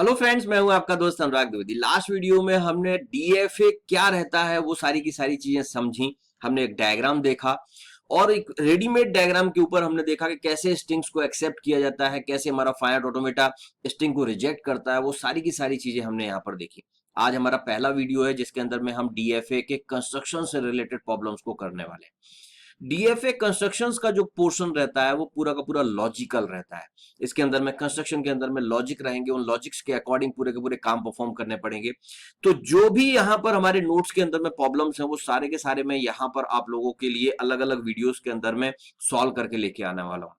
Hello friends, मैं हूं आपका दोस्त अनुराग द्विवेदी। लास्ट वीडियो में हमने डीएफए क्या रहता है वो सारी की सारी चीजें समझी। हमने एक डायग्राम देखा और एक रेडीमेड डायग्राम के ऊपर हमने देखा कि कैसे स्ट्रिंग्स को एक्सेप्ट किया जाता है, कैसे हमारा फाइनाइट ऑटोमेटा स्ट्रिंग को रिजेक्ट करता है। वो सारी की सारी चीजें हमने यहाँ पर देखी। आज हमारा पहला वीडियो है जिसके अंदर में हम डीएफए के कंस्ट्रक्शन से रिलेटेड प्रॉब्लम्स को करने वाले हैं। डीएफए कंस्ट्रक्शंस का जो पोर्शन रहता है वो पूरा का पूरा लॉजिकल रहता है। इसके अंदर में कंस्ट्रक्शन के अंदर में लॉजिक रहेंगे, उन लॉजिक्स के अकॉर्डिंग पूरे के पूरे काम परफॉर्म करने पड़ेंगे। तो जो भी यहाँ पर हमारे नोट्स के अंदर में प्रॉब्लम्स हैं वो सारे के सारे मैं यहाँ पर आप लोगों के लिए अलग अलग वीडियोस के अंदर में सॉल्व करके लेके आने वाला हूँ,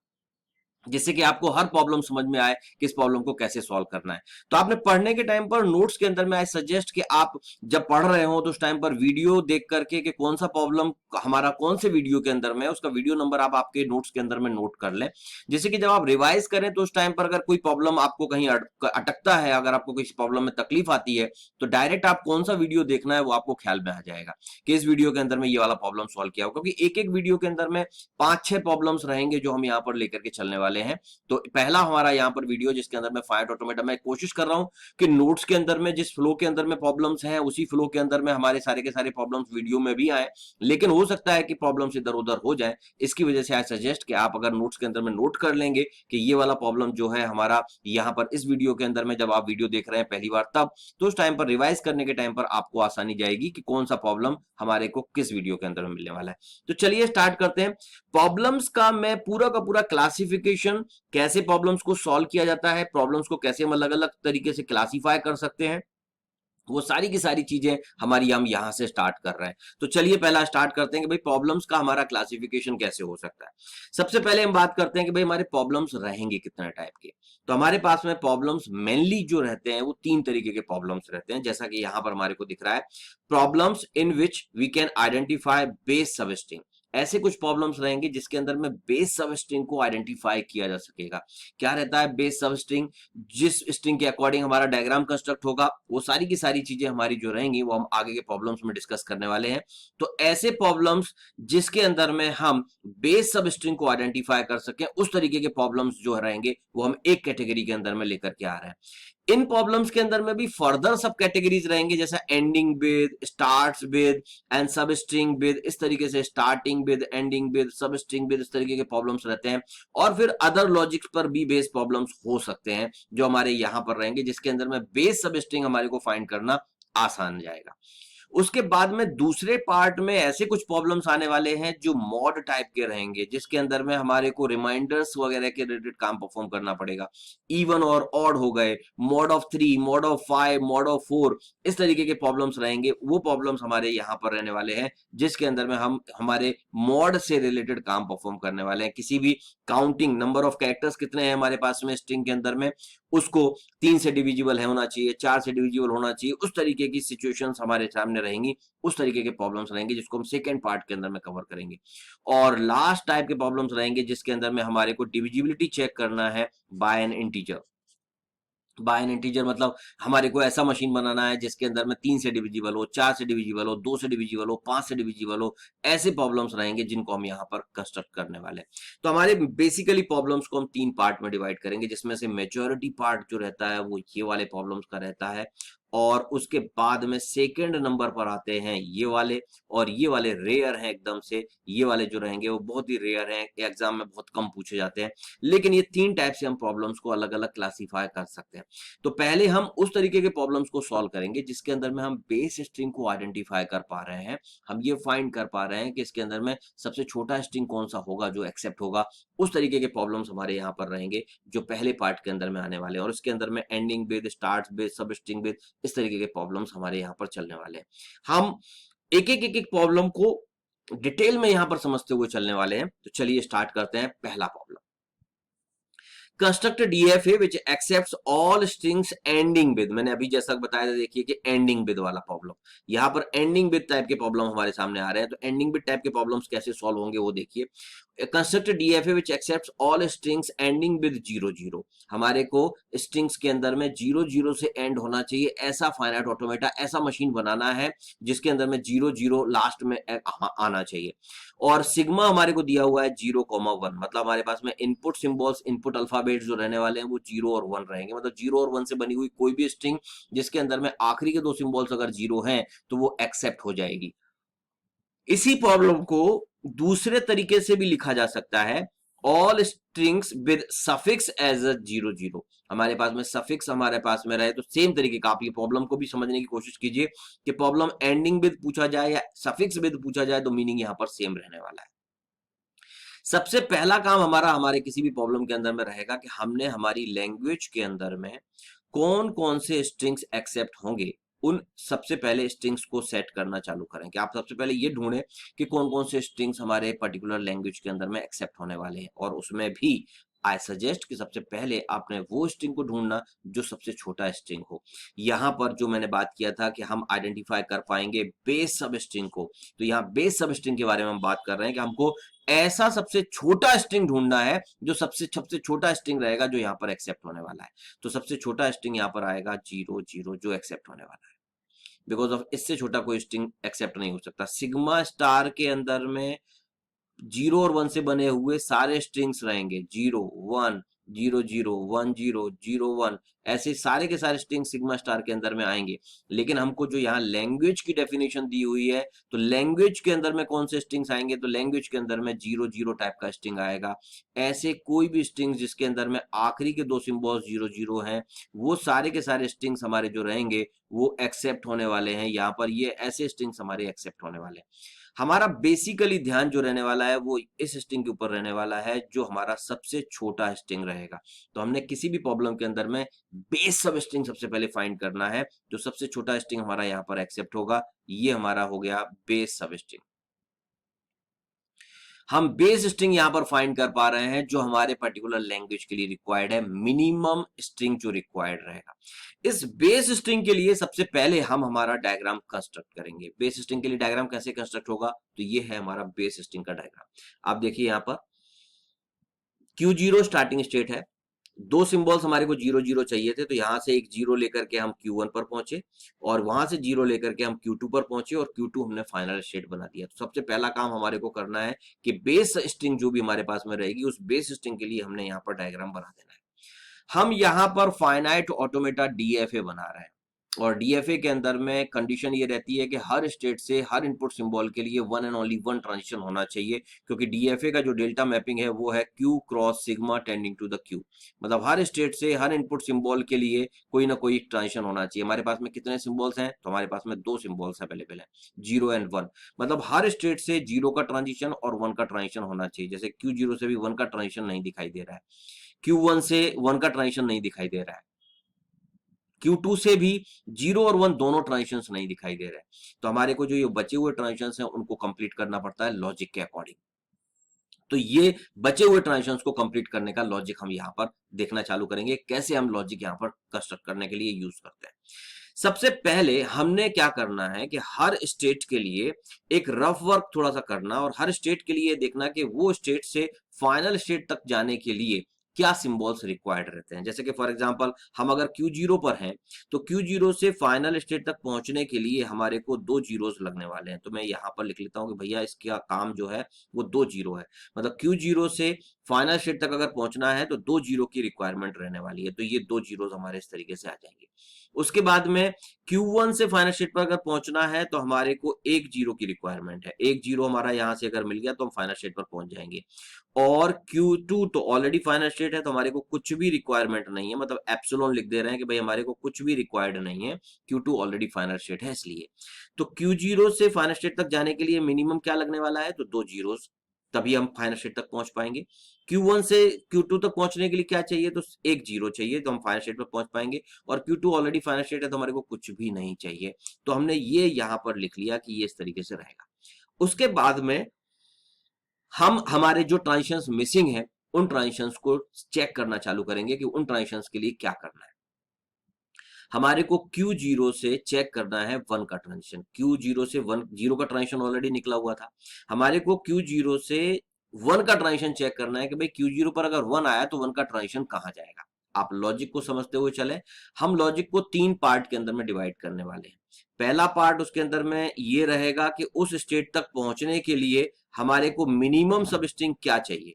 जिससे कि आपको हर प्रॉब्लम समझ में आए कि इस प्रॉब्लम को कैसे सॉल्व करना है। तो आपने पढ़ने के टाइम पर नोट्स के अंदर में आई सजेस्ट कि आप जब पढ़ रहे हो तो उस टाइम पर वीडियो देख करके कि कौन सा प्रॉब्लम हमारा कौन से वीडियो के अंदर में है, उसका वीडियो नंबर आप आपके नोट्स के अंदर में नोट कर लें, जिससे कि जब आप रिवाइज करें तो उस टाइम पर अगर कोई प्रॉब्लम आपको कहीं अटकता है, अगर आपको किसी प्रॉब्लम में तकलीफ आती है, तो डायरेक्ट आप कौन सा वीडियो देखना है वो आपको ख्याल में आ जाएगा कि इस वीडियो के अंदर में ये वाला प्रॉब्लम सॉल्व किया हो। क्योंकि एक एक वीडियो के अंदर में 5-6 प्रॉब्लम्स रहेंगे जो हम यहाँ पर लेकर के चलने वाले हैं। तो पहला हमारा यहाँ पर वीडियो जिसके अंदर मैं फाइनाइट ऑटोमेटा में कोशिश कर रहा हूं कि नोट्स के अंदर में जिस फ्लो के अंदर में प्रॉब्लम्स हैं उसी फ्लो के अंदर में हमारे सारे के सारे प्रॉब्लम्स वीडियो में भी आए, लेकिन हो सकता है कि प्रॉब्लम्स इधर उधर हो जाए। इसकी वजह से आई सजेस्ट कि आप अगर नोट्स के अंदर में नोट कर लेंगे कि ये वाला प्रॉब्लम जो है हमारा यहाँ पर इस वीडियो के अंदर में जब आप वीडियो देख रहे हैं पहली बार, तब तो उस टाइम पर रिवाइज करने के टाइम पर आपको आसानी जाएगी कि कौन सा प्रॉब्लम हमारे को किस वीडियो के अंदर में मिलने वाला है। तो चलिए स्टार्ट करते हैं। प्रॉब्लम्स का पूरा क्लासिफिकेशन, कैसे प्रॉब्लम्स को सॉल्व किया जाता है, प्रॉब्लम्स को कैसे हम अलग अलग तरीके से क्लासिफाई कर सकते हैं, वो सारी की सारी चीजें हमारी हम यहां से स्टार्ट कर रहे हैं। तो चलिए पहला स्टार्ट करते हैं कि भाई प्रॉब्लम्स का हमारा क्लासिफिकेशन कैसे हो सकता है। सबसे पहले हम बात करते हैं कि भाई हमारे प्रॉब्लम्स रहेंगे कितने टाइप के। तो हमारे पास में प्रॉब्लम्स मेनली जो रहते हैं वो 3 तरीके के प्रॉब्लम्स रहते हैं, जैसा कि यहां पर हमारे को दिख रहा है। Problems in which we can identify base substring. ऐसे कुछ प्रॉब्लम्स रहेंगे जिसके अंदर में बेस सबस्ट्रिंग को आइडेंटिफाई किया जा सकेगा। क्या रहता है बेस सबस्ट्रिंग? जिस स्ट्रिंग के अकॉर्डिंग हमारा डायग्राम कंस्ट्रक्ट होगा वो सारी की सारी चीजें हमारी जो रहेंगी वो हम आगे के प्रॉब्लम्स में डिस्कस करने वाले हैं। तो ऐसे प्रॉब्लम्स जिसके अंदर में हम बेस सब स्ट्रिंग को आइडेंटिफाई कर सकें, उस तरीके के प्रॉब्लम्स जो रहेंगे वो हम एक कैटेगरी के अंदर में लेकर के आ रहे हैं। इन प्रॉब्लम्स के अंदर में भी फर्दर सब कैटेगरीज रहेंगे, जैसा ending with, starts with and सब स्ट्रिंग विद, इस तरीके से स्टार्टिंग विद, एंडिंग विद, सब स्ट्रिंग विद, इस तरीके के प्रॉब्लम्स रहते हैं। और फिर अदर लॉजिक्स पर भी बेस प्रॉब्लम्स हो सकते हैं जो हमारे यहां पर रहेंगे, जिसके अंदर में बेस सब स्ट्रिंग हमारे को फाइंड करना आसान जाएगा। उसके बाद में दूसरे पार्ट में ऐसे कुछ प्रॉब्लम्स आने वाले हैं जो मॉड टाइप के रहेंगे, जिसके अंदर में हमारे को रिमाइंडर्स वगैरह के रिलेटेड काम परफॉर्म करना पड़ेगा। इवन और ऑड हो गए, mod of 3, mod of 5, mod of 4, इस तरीके के प्रॉब्लम्स रहेंगे। वो प्रॉब्लम्स हमारे यहाँ पर रहने वाले हैं जिसके अंदर में हम हमारे मॉड से रिलेटेड काम परफॉर्म करने वाले हैं। किसी भी काउंटिंग, नंबर ऑफ कैरेक्टर्स कितने हैं हमारे पास में स्ट्रिंग के अंदर में, उसको 3 से डिविजिबल है होना चाहिए, 4 से डिविजिबल होना चाहिए, उस तरीके की सिचुएशंस हमारे सामने रहेंगी। उस तरीके के प्रॉब्लम्स रहेंगे जिसको हम सेकेंड पार्ट के अंदर में कवर करेंगे। और लास्ट टाइप के प्रॉब्लम्स रहेंगे जिसके अंदर में हमारे को डिविजिबिलिटी चेक करना है by an integer. By an integer मतलब हमारे को ऐसा मशीन बनाना है जिसके अंदर में 3 से डिविजिबल हो, 4 से डिविजिबल हो, 2 से डिविजिबल हो, 5 से डिविजिबल हो। ऐसे प्रॉब्लम्स रहेंगे जिनको हम यहाँ पर कंस्ट्रक्ट करने वाले हैं। तो हमारे बेसिकली प्रॉब्लम्स को हम 3 पार्ट में डिवाइड करेंगे, जिसमें से मेजॉरिटी पार्ट जो रहता है वो ये वाले प्रॉब्लम्स का रहता है। और उसके बाद में सेकेंड नंबर पर आते हैं ये वाले, और ये वाले रेयर हैं एकदम से। ये वाले जो रहेंगे वो बहुत ही रेयर हैं, एग्जाम में बहुत कम पूछे जाते हैं। लेकिन ये 3 टाइप से हम प्रॉब्लम्स को अलग अलग क्लासीफाई कर सकते हैं। तो पहले हम उस तरीके के प्रॉब्लम्स को सॉल्व करेंगे जिसके अंदर में हम बेस स्ट्रिंग को आइडेंटिफाई कर पा रहे हैं। हम ये फाइंड कर पा रहे हैं कि इसके अंदर में सबसे छोटा स्ट्रिंग कौन सा होगा जो एक्सेप्ट होगा। उस तरीके के प्रॉब्लम्स हमारे यहाँ पर रहेंगे जो पहले पार्ट के अंदर में आने वाले हैं। और इसके अंदर में एंडिंग विद, स्टार्ट विद, सब स्ट्रिंग विद, इस तरीके के प्रॉब्लम्स हमारे यहाँ पर चलने वाले हैं। हम एक एक प्रॉब्लम को डिटेल में यहाँ पर समझते हुए चलने वाले हैं। तो चलिए स्टार्ट करते हैं। पहला problem, construct DFA which accepts all strings ending with. मैंने अभी जैसा बताया था, देखिए कि एंडिंग विद वाला प्रॉब्लम, यहाँ पर एंडिंग विद टाइप के प्रॉब्लम हमारे सामने आ रहे हैं। तो एंडिंग विद टाइप के प्रॉब्लम्स कैसे सॉल्व होंगे वो देखिए। Construct DFA which accepts all strings ending with 00। हमारे को स्ट्रिंग्स के अंदर में 00 से एंड होना चाहिए, ऐसा फाइनाइट ऑटोमेटा, ऐसा मशीन बनाना है जिसके अंदर में 00 लास्ट में आना चाहिए। और सिग्मा हमारे को दिया हुआ है 0,1, मतलब हमारे पास में इनपुट सिंबल्स, इनपुट अल्फाबेट जो रहने वाले हैं वो 0 और 1 रहेंगे। मतलब 0 और 1 से बनी हुई कोई भी स्ट्रिंग जिसके अंदर में आखिरी के दो सिंबल्स अगर 0 हैं तो वो एक्सेप्ट हो जाएगी। इसी प्रॉब्लम को दूसरे तरीके से भी लिखा जा सकता है, all strings with suffix as a 00। हमारे पास में सफिक्स हमारे पास में रहे तो सेम तरीके का, आप ये प्रॉब्लम को भी समझने की कोशिश कीजिए कि प्रॉब्लम एंडिंग विद पूछा जाए या सफिक्स विद पूछा जाए तो मीनिंग यहां पर सेम रहने वाला है। सबसे पहला काम हमारा हमारे किसी भी प्रॉब्लम के अंदर में रहेगा कि हमने हमारी लैंग्वेज के अंदर में कौन कौन से स्ट्रिंग्स एक्सेप्ट होंगे, उन सबसे पहले स्ट्रिंग्स को सेट करना चालू करें। कि आप सबसे पहले ये ढूंढें कि कौन कौन से स्ट्रिंग्स हमारे पर्टिकुलर लैंग्वेज के अंदर में एक्सेप्ट होने वाले हैं, और उसमें भी आई सजेस्ट कि सबसे पहले आपने वो स्ट्रिंग को ढूंढना जो सबसे छोटा स्ट्रिंग हो। यहां पर जो मैंने बात किया था कि हम आइडेंटिफाई कर पाएंगे बेस सब स्ट्रिंग को, तो यहाँ बेस सब स्ट्रिंग के बारे में हम बात कर रहे हैं कि हमको ऐसा सबसे छोटा स्ट्रिंग ढूंढना है जो सबसे सबसे छोटा स्ट्रिंग रहेगा जो यहाँ पर एक्सेप्ट होने वाला है। तो सबसे छोटा स्ट्रिंग यहाँ पर आएगा 00 जो एक्सेप्ट होने वाला है, बिकॉज ऑफ इससे छोटा कोई स्ट्रिंग एक्सेप्ट नहीं हो सकता। सिग्मा स्टार के अंदर में 0 और 1 से बने हुए सारे स्ट्रिंग्स रहेंगे, 0 1 0 0 1 0 0 1, ऐसे सारे के सारे स्ट्रिंग सिग्मा स्टार के अंदर में आएंगे। लेकिन हमको जो यहाँ लैंग्वेज की डेफिनेशन दी हुई है, तो लैंग्वेज के अंदर में कौन से स्ट्रिंग्स आएंगे, तो लैंग्वेज के अंदर में 0 0 टाइप का स्ट्रिंग आएगा। ऐसे कोई भी स्ट्रिंग जिसके अंदर में आखिरी के दो सिंबल्स 0 0 हैं, वो सारे के सारे स्ट्रिंग्स हमारे जो रहेंगे वो एक्सेप्ट होने वाले हैं। यहाँ पर ये ऐसे स्ट्रिंग्स हमारे एक्सेप्ट होने वाले हैं। हमारा बेसिकली ध्यान जो रहने वाला है वो इस स्ट्रिंग के ऊपर रहने वाला है जो हमारा सबसे छोटा स्ट्रिंग रहेगा। तो हमने किसी भी प्रॉब्लम के अंदर में बेस सब स्ट्रिंग सबसे पहले फाइंड करना है, जो सबसे छोटा स्ट्रिंग हमारा यहाँ पर एक्सेप्ट होगा, ये हमारा हो गया बेस सब स्ट्रिंग। हम बेस स्ट्रिंग यहां पर फाइंड कर पा रहे हैं जो हमारे पर्टिकुलर लैंग्वेज के लिए रिक्वायर्ड है, मिनिमम स्ट्रिंग जो रिक्वायर्ड रहेगा। इस बेस स्ट्रिंग के लिए सबसे पहले हम हमारा डायग्राम कंस्ट्रक्ट करेंगे। बेस स्ट्रिंग के लिए डायग्राम कैसे कंस्ट्रक्ट होगा, तो ये है हमारा बेस स्ट्रिंग का डायग्राम। आप देखिए यहां पर Q0 स्टार्टिंग स्टेट है, दो सिंबल्स हमारे को 0 0 चाहिए थे, तो यहां से एक 0 लेकर के हम Q1 पर पहुंचे और वहां से 0 लेकर के हम Q2 पर पहुंचे और Q2 हमने फाइनल स्टेट बना दिया। तो सबसे पहला काम हमारे को करना है कि बेस स्ट्रिंग जो भी हमारे पास में रहेगी उस बेस स्ट्रिंग के लिए हमने यहाँ पर डायग्राम बना देना है। हम यहाँ पर फाइनाइट ऑटोमेटा डीएफए बना रहे हैं और डीएफए के अंदर में कंडीशन ये रहती है कि हर स्टेट से हर इनपुट सिंबल के लिए one and only one transition होना चाहिए, क्योंकि डीएफए का जो डेल्टा मैपिंग है वो है Q cross sigma tending to the Q. मतलब हर स्टेट से हर इनपुट सिंबल के लिए कोई ना कोई ट्रांजिशन होना चाहिए। हमारे पास में कितने सिंबल्स हैं, तो हमारे पास में दो सिंबल्स अवेलेबल हैं, 0 एंड 1। मतलब हर स्टेट से 0 का ट्रांजिशन और 1 का ट्रांजिशन होना चाहिए। जैसे Q0 से भी 1 का ट्रांजिशन नहीं दिखाई दे रहा है, Q1 से 1 का ट्रांजिशन नहीं दिखाई दे रहा है, Q2 से भी 0 और 1 दोनों ट्रांजिशंस नहीं दिखाई दे रहे हैं। तो हमारे को जो ये बचे हुए ट्रांजिशंस हैं उनको कंप्लीट करना पड़ता है लॉजिक के अकॉर्डिंग। तो ये बचे हुए ट्रांजिशंस को कंप्लीट करने का लॉजिक हम यहाँ पर देखना चालू करेंगे, कैसे हम लॉजिक यहाँ पर कंस्ट्रक्ट करने के लिए यूज करते हैं। सबसे पहले हमने क्या करना है कि हर स्टेट के लिए एक रफ वर्क थोड़ा सा करना और हर स्टेट के लिए देखना कि वो स्टेट से फाइनल स्टेट तक जाने के लिए क्या सिंबल्स रिक्वायर्ड रहते हैं। जैसे कि फॉर एग्जांपल हम अगर Q0 पर हैं तो Q0 से फाइनल स्टेट तक पहुंचने के लिए हमारे को 2 जीरोस लगने वाले हैं। तो मैं यहाँ पर लिख लेता हूं कि भैया इसका काम जो है वो 2 जीरो है। मतलब Q0 से फाइनल स्टेट तक अगर पहुंचना है तो 2 जीरो की रिक्वायरमेंट रहने वाली है। तो ये 2 जीरोस हमारे इस तरीके से आ जाएंगे। उसके बाद में Q1 से फाइनल स्टेट पर अगर पहुंचना है तो हमारे को 1 जीरो की रिक्वायरमेंट है। 1 जीरो हमारा यहां से अगर मिल गया तो हम फाइनल स्टेट पर पहुंच जाएंगे। और Q2 तो ऑलरेडी फाइनल स्टेट है तो हमारे को कुछ भी रिक्वायरमेंट नहीं है, मतलब एप्सिलॉन लिख दे रहे हैं कि भाई हमारे को कुछ भी रिक्वायर्ड नहीं है, Q2 ऑलरेडी फाइनल स्टेट है इसलिए। तो Q0 से फाइनल स्टेट तक जाने के लिए मिनिमम क्या लगने वाला है, तो 2 जीरोस, तभी हम फाइनल स्टेट तक पहुंच पाएंगे। Q1 से Q2 तक पहुंचने के लिए क्या चाहिए, तो 1 जीरो चाहिए तो हम फाइनल स्टेट पर पहुंच पाएंगे। और Q2 ऑलरेडी फाइनल स्टेट है तो हमारे को कुछ भी नहीं चाहिए। तो हमने ये यहां पर लिख लिया कि ये इस तरीके से रहेगा। उसके बाद में हम हमारे जो ट्रांजिशंस मिसिंग है उन ट्रांजिशंस को चेक करना चालू करेंगे कि उन ट्रांजिशंस के लिए क्या करना है। हमारे को Q0 से चेक करना है 1 का ट्रांजिशन। Q0 से 1 0 का ट्रांजिशन ऑलरेडी निकला हुआ था। हमारे को Q0 से वन का ट्रांजिशन चेक करना है कि भाई Q0 पर अगर वन आया तो वन का ट्रांजिशन कहां जाएगा। आप लॉजिक को समझते हुए चले। हम लॉजिक को 3 पार्ट के अंदर में डिवाइड करने वाले हैं। पहला पार्ट उसके अंदर में ये रहेगा कि उस स्टेट तक पहुंचने के लिए हमारे को मिनिमम सब स्ट्रिंग क्या चाहिए।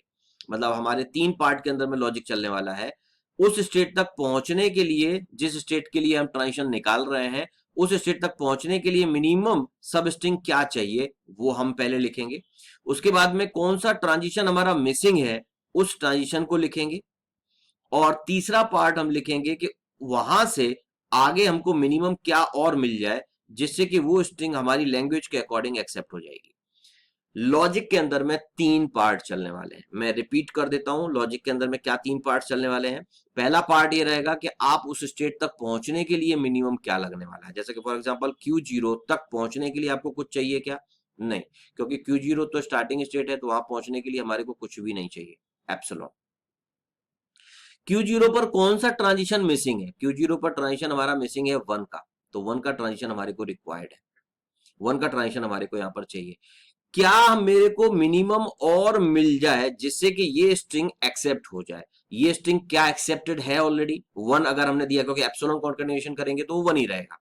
मतलब हमारे 3 पार्ट के अंदर में लॉजिक चलने वाला है। उस स्टेट तक पहुंचने के लिए, जिस स्टेट के लिए हम ट्रांजिशन निकाल रहे हैं, उस स्टेट तक पहुंचने के लिए मिनिमम सब स्ट्रिंग क्या चाहिए वो हम पहले लिखेंगे। उसके बाद में कौन सा ट्रांजिशन हमारा मिसिंग है उस ट्रांजिशन को लिखेंगे। और तीसरा पार्ट हम लिखेंगे कि वहां से आगे हमको मिनिमम क्या और मिल जाए जिससे कि वो स्ट्रिंग हमारी लैंग्वेज के अकॉर्डिंग एक्सेप्ट हो जाएगी। लॉजिक के अंदर में 3 पार्ट चलने वाले हैं। मैं रिपीट कर देता हूं, लॉजिक के अंदर में क्या 3 पार्ट चलने वाले हैं। पहला पार्ट ये रहेगा कि आप उस स्टेट तक पहुंचने के लिए मिनिमम क्या लगने वाला है। जैसे कि फॉर एग्जांपल Q0 तक पहुंचने के लिए आपको कुछ चाहिए क्या? नहीं, क्योंकि Q0 तो स्टार्टिंग स्टेट है, तो वहां पहुंचने के लिए हमारे को कुछ भी नहीं चाहिए, एप्सिलॉन। Q0 पर कौन सा ट्रांजिशन मिसिंग है? Q0 पर ट्रांजिशन हमारा मिसिंग है 1 का, तो 1 का ट्रांजिशन हमारे को रिक्वायर्ड है। 1 का ट्रांजिशन हमारे को यहां पर चाहिए। क्या मेरे को मिनिमम और मिल जाए जिससे कि ये स्ट्रिंग एक्सेप्ट हो जाए। ये स्ट्रिंग क्या एक्सेप्टेड है ऑलरेडी? 1 अगर हमने दिया, क्योंकि एप्सिलॉन कॉन्केटेनेशन करेंगे तो 1 ही रहेगा।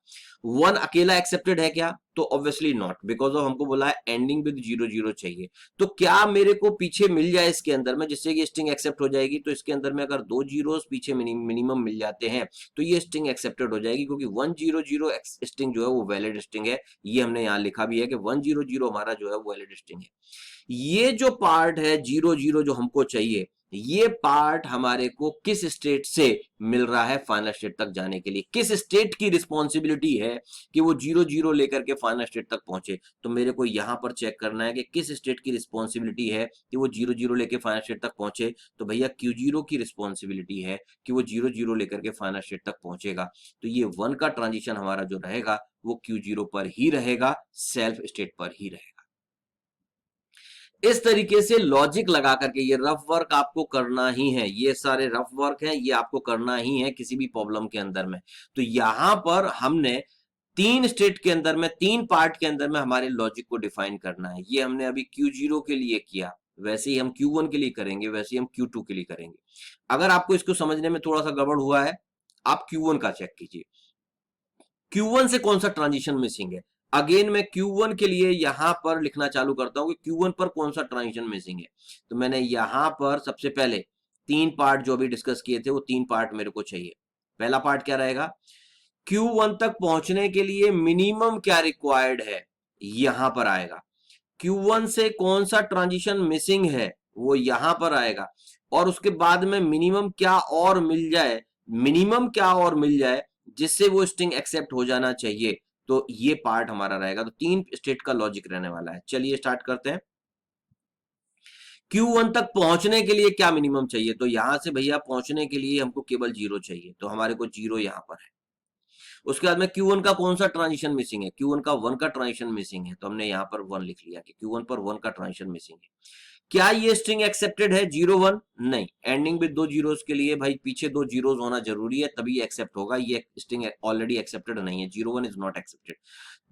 1 अकेला एक्सेप्टेड है क्या? तो ऑब्वियसली नॉट, बिकॉज ऑफ हमको बोला है एंडिंग विद 00 चाहिए। तो क्या मेरे को पीछे मिल जाए इसके अंदर में जिससे कि स्ट्रिंग एक्सेप्ट हो जाएगी? तो इसके अंदर में अगर 2 जीरोस पीछे मिनिमम मिल जाते हैं तो ये स्ट्रिंग एक्सेप्टेड हो जाएगी, क्योंकि 100 स्ट्रिंग जो है वो वैलिड स्ट्रिंग है। ये हमने यहां लिखा भी है कि 100 हमारा जो है वो वैलिड स्ट्रिंग है। ये जो पार्ट है 00 जो हमको चाहिए, ये पार्ट हमारे को किस स्टेट से मिल रहा है फाइनल स्टेट तक जाने के लिए? किस स्टेट की रिस्पॉन्सिबिलिटी है कि वो 00 लेकर के फाइनल स्टेट तक पहुंचे? तो मेरे को यहां पर चेक करना है कि किस स्टेट की रिस्पॉन्सिबिलिटी है कि वो 00 लेके फाइनल स्टेट तक पहुंचे। तो भैया Q0 की रिस्पॉन्सिबिलिटी है कि वो 00 लेकर के फाइनल स्टेट तक पहुंचेगा। तो ये 1 का ट्रांजिशन हमारा जो रहेगा वो Q0 पर ही रहेगा, सेल्फ स्टेट पर ही रहेगा। इस तरीके से लॉजिक लगा करके ये रफ वर्क आपको करना ही है। ये सारे रफ वर्क हैं, ये आपको करना ही है किसी भी प्रॉब्लम के अंदर में। तो यहां पर हमने 3 स्टेट के अंदर में, 3 पार्ट के अंदर में हमारे लॉजिक को डिफाइन करना है। ये हमने अभी Q0 के लिए किया, वैसे ही हम Q1 के लिए करेंगे, वैसे ही हम Q2 के लिए करेंगे। अगर आपको इसको समझने में थोड़ा सा गड़बड़ हुआ है, आप Q1 का चेक कीजिए। Q1 से कौन सा ट्रांजिशन मिसिंग है? अगेन मैं Q1 के लिए यहां पर लिखना चालू करता हूं कि Q1 पर कौन सा ट्रांजिशन मिसिंग है। तो मैंने यहां पर सबसे पहले 3 पार्ट जो अभी डिस्कस किए थे वो 3 पार्ट मेरे को चाहिए। पहला पार्ट क्या रहेगा? Q1 तक पहुंचने के लिए मिनिमम क्या रिक्वायर्ड है, यहां पर आएगा। Q1 से कौन सा ट्रांजिशन मिसिंग है वो यहां पर आएगा। और उसके बाद में मिनिमम क्या और मिल जाए, मिनिमम क्या और मिल जाए जिससे वो स्ट्रिंग एक्सेप्ट हो जाना चाहिए। तो ये पार्ट हमारा रहेगा। तो 3 स्टेट का लॉजिक रहने वाला है। चलिए स्टार्ट करते हैं। Q1 तक पहुंचने के लिए क्या मिनिमम चाहिए? तो यहां से भैया पहुंचने के लिए हमको केवल 0 चाहिए, तो हमारे को 0 यहां पर है। उसके बाद में Q1 का कौन सा ट्रांजिशन मिसिंग है? Q1 का 1 का ट्रांजिशन मिसिंग है, तो हमने यहां पर 1 लिख लिया कि Q1 पर 1 का ट्रांजिशन मिसिंग है। क्या ये स्ट्रिंग एक्सेप्टेड है 0 1? नहीं, एंडिंग विद 2 जीरोस के लिए भाई पीछे 2 जीरोस होना जरूरी है, तभी एक्सेप्ट होगा। ये स्ट्रिंग ऑलरेडी एक्सेप्टेड नहीं है, 0 1 इज नॉट एक्सेप्टेड।